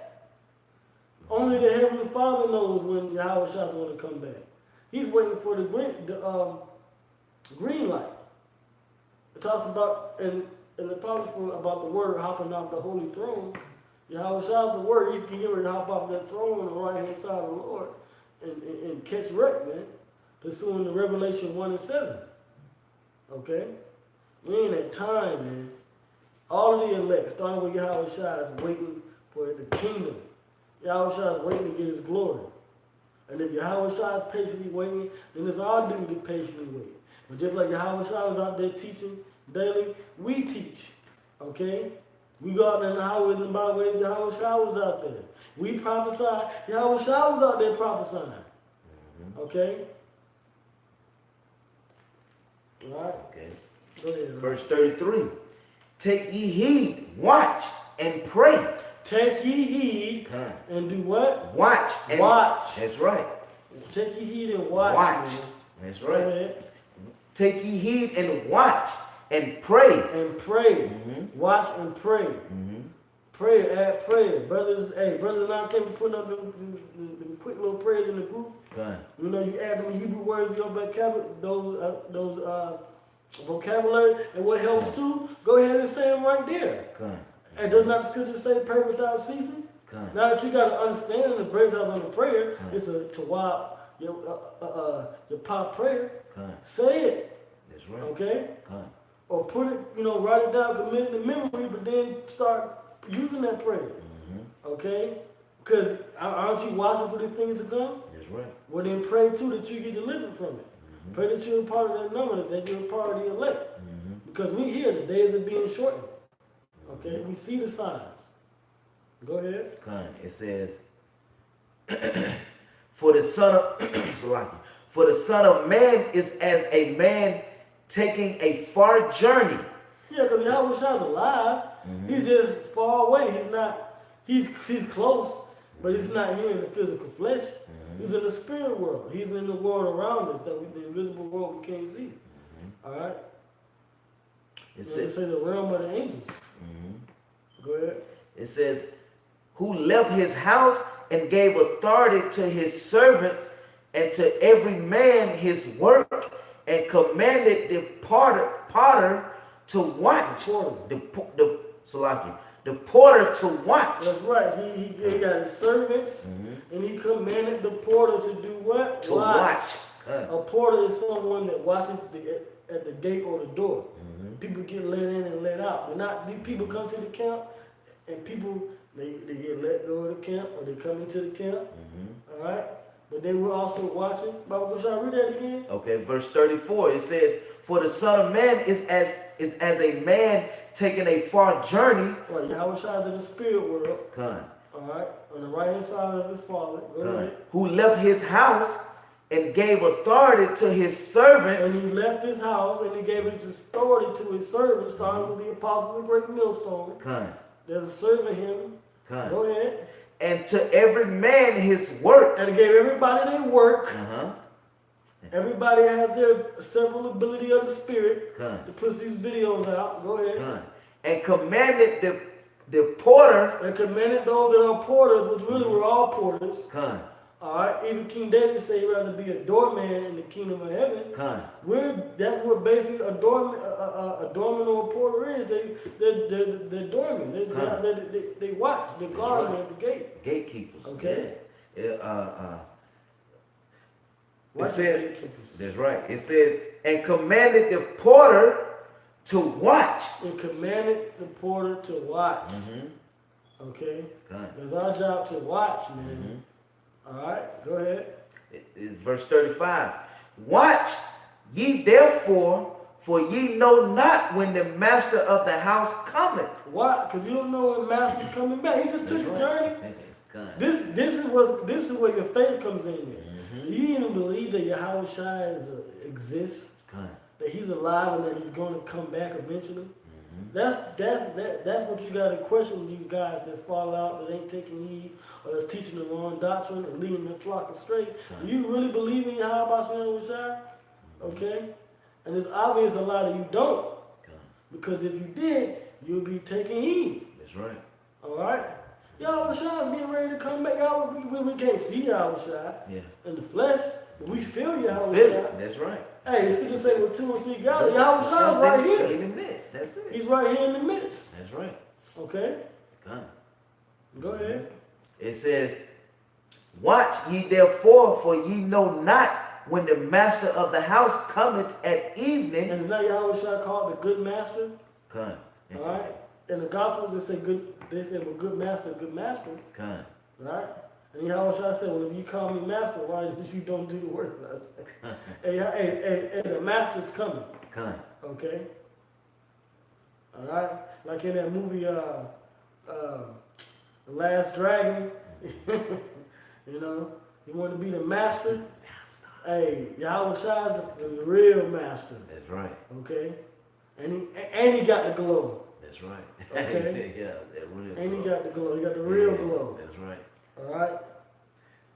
Only the Heavenly Father knows when Yahweh Shai is going to come back. He's waiting for the green light. It talks about, in the prophecy about the word hopping off the holy throne. Yahweh Shai is the word. You can get ready to hop off that throne on the right hand side of the Lord and catch wreck, man. Pursuing the Revelation 1 and 7. Okay? We in that time, man. All of the elect, starting with Yahweh Shai, is waiting for the kingdom. Yahweh Shai is waiting to get his glory. And if Yahweh Shai is patiently waiting, then it's our duty to patiently wait. But just like Yahweh Shai was out there teaching daily, we teach. Okay? We go out there in the highways and byways, Yahweh Shai was out there. We prophesy, Yahweh Shai was out there prophesying. Okay? All right. Okay. Go ahead. Verse 33. Take ye heed, watch, and pray. Take ye heed and do what? Watch. And watch. That's right. Take ye heed and watch. Watch. Man. That's right. Take ye heed and watch and pray. And pray. Watch and pray. Pray, add prayer. Brothers and I can't be putting up them quick little prayers in the group. You know, you add them Hebrew words, your those vocabulary, and what helps too, go ahead and say them right there. And does not the scripture say pray without ceasing? Now that you got to understand the breakdowns on the prayer, it's a tawab, your pop prayer. Say it. That's right. Okay? Or put it, write it down, commit it to memory, but then start using that prayer. Okay? Because aren't you watching for these things to come? That's right. Well, then pray too that you get delivered from it. Pray that you're a part of that number, that you're a part of the elect. Because we hear the days are being shortened. Okay? We see the signs. Go ahead. It says, for the son of man is as a man taking a far journey. Yeah, because Yahweh Shai is alive. He's just far away. He's not. He's close, but he's not here in the physical flesh. He's in the spirit world. He's in the world around us, the invisible world we can't see. All right. It says the realm of the angels. Go ahead. It says, who left his house and gave authority to his servants and to every man his work, and commanded the potter to watch. The porter to watch. That's right. So he got his servants, and he commanded the porter to do what? To watch. A porter is someone that watches at the gate or the door. People get let in and let out. These people come to the camp, and people they get let go of the camp, or they come into the camp. All right. But they were also watching. Bible, shall I read that again? Okay, verse 34, it says, for the Son of Man is as a man taking a far journey. Right, Yahweh Shai is in the spirit world. Con. Alright, on the right hand side of his father. Go ahead. Who left his house and gave authority to his servants. And he left his house and he gave his authority to his servants, starting with the apostles of the great millstone. Con. There's a servant him. Con. Go ahead. And to every man his work. And he gave everybody their work. Uh-huh. Everybody has their several ability of the spirit Con. to put these videos out. Go ahead. Con. And commanded the porter. And commanded those that are porters, which really were all porters. Con. All right. Even King David said he'd rather be a doorman in the kingdom of heaven. Con. That's what basically a doorman or a porter is. They're doormen. They watch. They're guarding at the gate. Gatekeepers. Okay. Yeah. It Watch the says, gatekeepers. that's right. It says, and commanded the porter to watch. And commanded the porter to watch. Mm-hmm. Okay. Con. It's our job to watch, man. Mm-hmm. All right. Go ahead. It's verse 35. Watch ye therefore, for ye know not when the master of the house cometh. Why? Because you don't know when master's coming back. He just took the journey. Con. This is where your faith comes in. Do you even believe that Yahweh Shai exists? Con. That he's alive and that he's going to come back eventually? That's what you got to question these guys that fall out, that ain't taking heed, or that's teaching the wrong doctrine and leading the flock astray. Do you really believe in Yahweh Shai? Okay? And it's obvious a lot of you don't. Con. Because if you did, you'd be taking heed. That's right. All right? Yahweh Shai is getting ready to come back out. We can't see Yahweh Shai in the flesh, but we feel Yahweh Feel Shai. it. That's right. Hey, the scripture say with 2 or 3 guys, Yahweh Shai is right here. In the midst. That's it. He's right here in the midst. That's right. Okay? Con. Go ahead. It says, watch ye therefore, for ye know not when the master of the house cometh at evening. And it's not Yahweh Shai called the good master. Con. All right? In the Gospels, they say good. They say, well, good master. Con. Right? And Yahweh Shai said, well, if you call me master, why you don't do the work? hey, the master's coming. Con. Okay? All right? Like in that movie, The Last Dragon, you know, you want to be the master. Hey, Yahweh Shai is the real master. That's right. Okay? And he got the glow. That's right. Okay? Yeah, that real And he glow. got the glow. He got the real Yeah, glow. That's right. All right?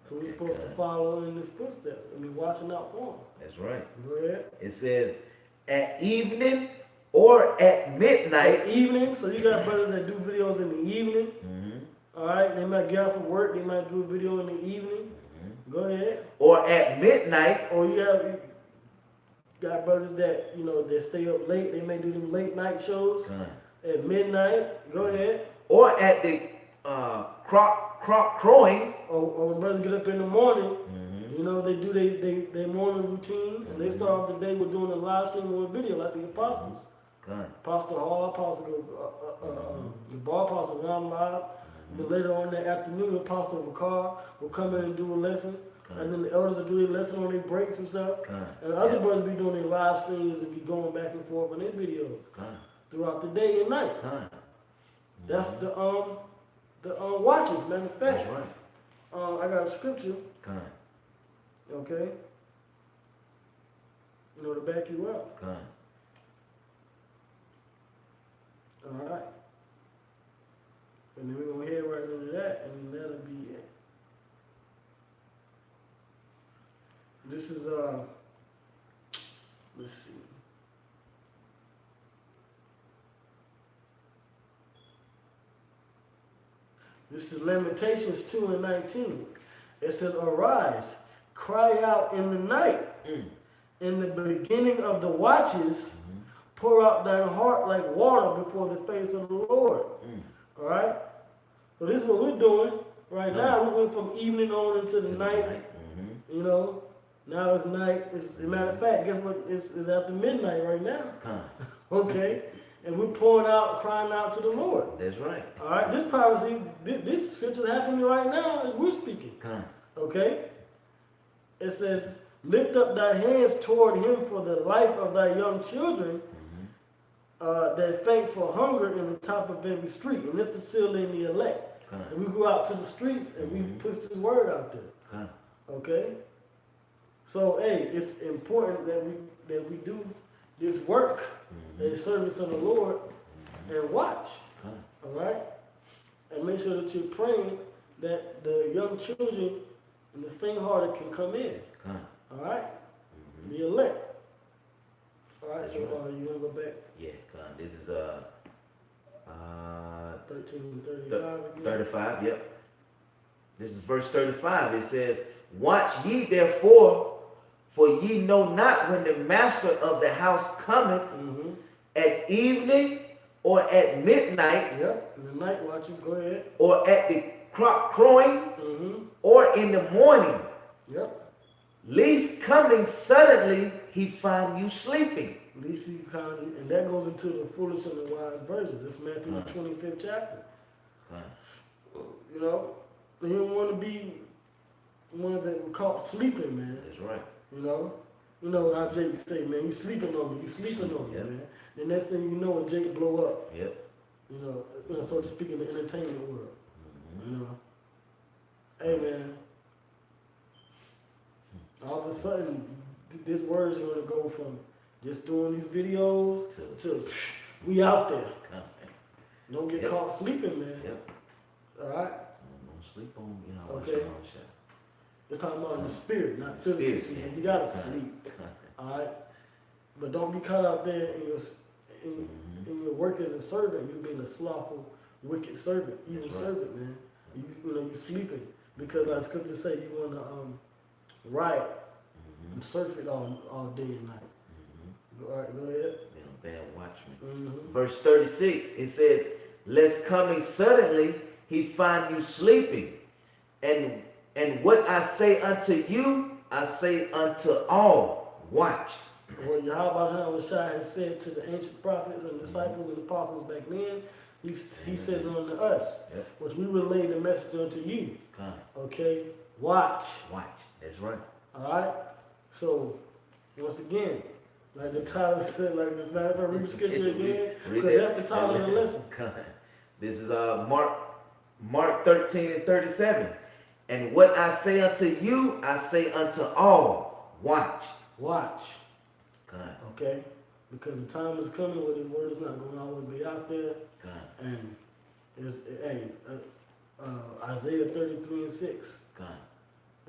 So we're supposed to follow in his footsteps and be watching out for him. That's right. Go ahead. It says, at evening or at midnight. At evening, so you got brothers that do videos in the evening. Mm-hmm. All right? They might get out from work. They might do a video in the evening. Go ahead. Or at midnight. Or you got brothers that, you know, that stay up late. They may do them late night shows at midnight. Go ahead. Or at the cock crowing. Or when brothers get up in the morning, you know, they do their morning routine, and they start off the day with doing a live stream or a video like the apostles. Apostle Hall, Apostle Gabar, Apostle Ram Live. Then later on in the afternoon, Apostle McCall will come in and do a lesson. And then the elders will do their lesson on their breaks and stuff. And other brothers be doing their live streams and be going back and forth on their videos throughout the day and night. That's the watches, matter of fact. That's right. I got a scripture, okay? You know, to back you up. All right. And then we're going to head right into that, and that'll be it. This is, let's see. This is Lamentations 2:19. It says, arise, cry out in the night. In the beginning of the watches, pour out thine heart like water before the face of the Lord. All right? So this is what we're doing right now. We went from evening on into the night. You know, now it's night. As a matter of fact, guess what? It's after midnight right now. Okay? And we're pouring out, crying out to the Lord. That's right. All right? This prophecy, this scripture is happening right now as we're speaking. Okay? it says, lift up thy hands toward him for the life of thy young children that faint for hunger in the top of every street. And it's the seal in the elect. And we go out to the streets and we push this word out there. Okay? So, hey, it's important that we do this work in the service of the Lord and watch. All right? And make sure that you're praying that the young children and the faint-hearted can come in. All right? The elect. All right, so you want to go back? Yeah, this is 13 and 35 again. 35, yep. This is verse 35. It says, watch ye therefore, for ye know not when the master of the house cometh at evening or at midnight. Yep, and the night watches, go ahead. Or at the cock crowing, or in the morning. Yep. Least coming suddenly he find you sleeping. Least he kind and that goes into the foolish and the wise version. That's Matthew the 25th chapter. You know, he don't want to be ones that were caught sleeping, man. That's right. You know how Jake say, man, you sleeping on me, you sleeping on me, man. The next thing you know, Jake blow up. Yep. You know, so to speak, in the entertainment world. You know, hey, man. All of a sudden, this word's going to go from just doing these videos to we out there. Don't get caught sleeping, man. Yep. All right? Don't sleep on, you know. Okay. It's talking about the spirit, not the physically. spirit. You got to sleep. All right? But don't be caught out there in your work as a servant. You being a slothful, wicked servant, evil servant, man. You know, you sleeping. Because like scripture say, you want to riot and surf it all day and night. All right, go ahead. Bad watchman. Verse 36, it says, lest coming suddenly he find you sleeping. And what I say unto you, I say unto all, watch. Well, Yahweh has said to the ancient prophets and disciples and apostles back then, he says unto us, which we relay the message unto you. Okay? Watch. Watch. That's right. All right? So, once again, like the title said, like this matter, if I read the scripture again, because that's the title of the lesson. This is Mark 13 and 37. And what I say unto you, I say unto all, watch. Watch. Okay? Because the time is coming where this word is not going to always be out there. And it's, Isaiah 33 and 6.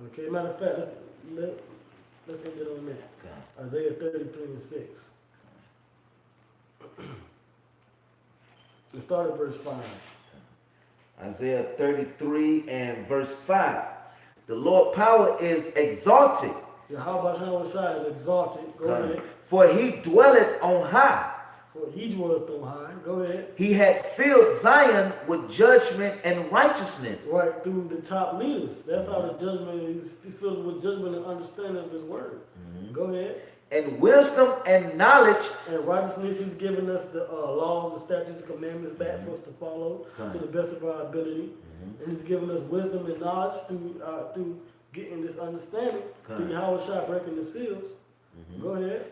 Okay, matter of fact, let's get on that. Isaiah 33 and 6. Let's start at verse 5. Isaiah 33 and verse 5. The Lord power is exalted. Yahweh Shai is exalted. Go ahead. For he dwelleth on high. For he dwelleth on high. Go ahead. He had filled Zion with judgment and righteousness. Right, through the top leaders. That's how the judgment is. He's filled with judgment and understanding of his word. Go ahead. And wisdom and knowledge. And righteousness, he's given us the laws, the statutes, commandments back for us to follow to the best of our ability. And he's given us wisdom and knowledge through getting this understanding. Through Yahweh Shai breaking the seals. Go ahead.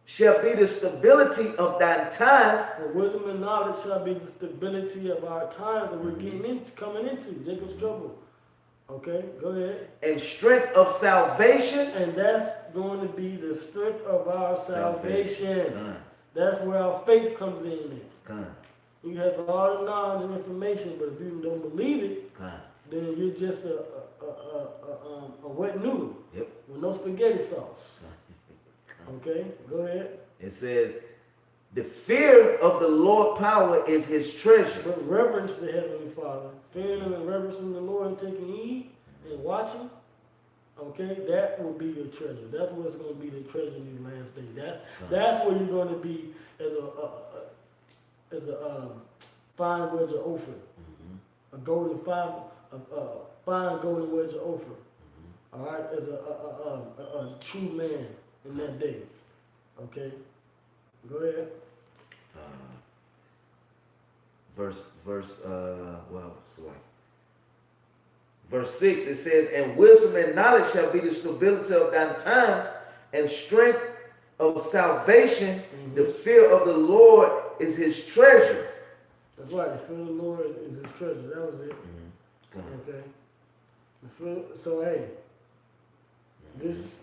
Shall be the stability of thy times. For wisdom and knowledge shall be the stability of our times that we're coming into. Jacob's trouble. Okay, go ahead. And strength of salvation. And that's going to be the strength of our salvation. That's where our faith comes in. You have all the knowledge and information, but if you don't believe it, then you're just a wet noodle with no spaghetti sauce. Okay, go ahead. It says, the fear of the Lord power is his treasure. But reverence the Heavenly Father, fearing him and reverencing the Lord and taking heed and watching, okay, that will be your treasure. That's what's going to be the treasure in these last days. That's where you're going to be as a fine wedge of Ophir, a fine golden wedge of Ophir. All right, as a true man in that day. Okay, go ahead. Verse 6, it says, and wisdom and knowledge shall be the stability of thine times, and strength of salvation. The fear of the Lord is his treasure. That's right. The fear of the Lord is his treasure. That was it. Okay. So hey, this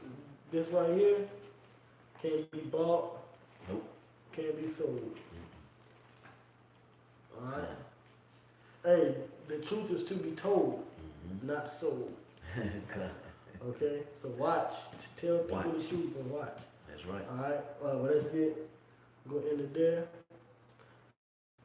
right here can't be bought. Nope. Can't be sold. All right. Hey, the truth is to be told, not sold. Okay. So watch. Tell people Watch. the truth and watch. That's right. All right. Well, that's it. We're gonna end it there.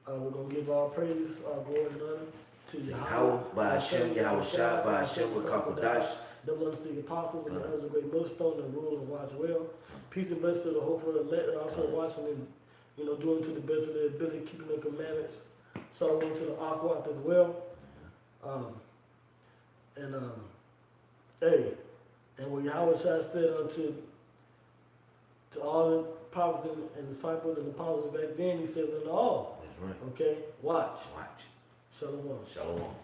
We're gonna give all praises, all glory and honor to Yahweh, by Hashem, Yahweh Shah, by Hashem, with Kakodash. Double understood apostles and the others of great millstone and rule and watch well. Peace and blessings to the whole for the elect, also watching and doing to the best of their ability, keeping the commandments. So to the Aquat as well. Hey, and what Yahweh Shah said unto all the prophets and disciples and apostles back then, he says unto all. That's right. Okay, watch. Watch. Shalom. Shalom.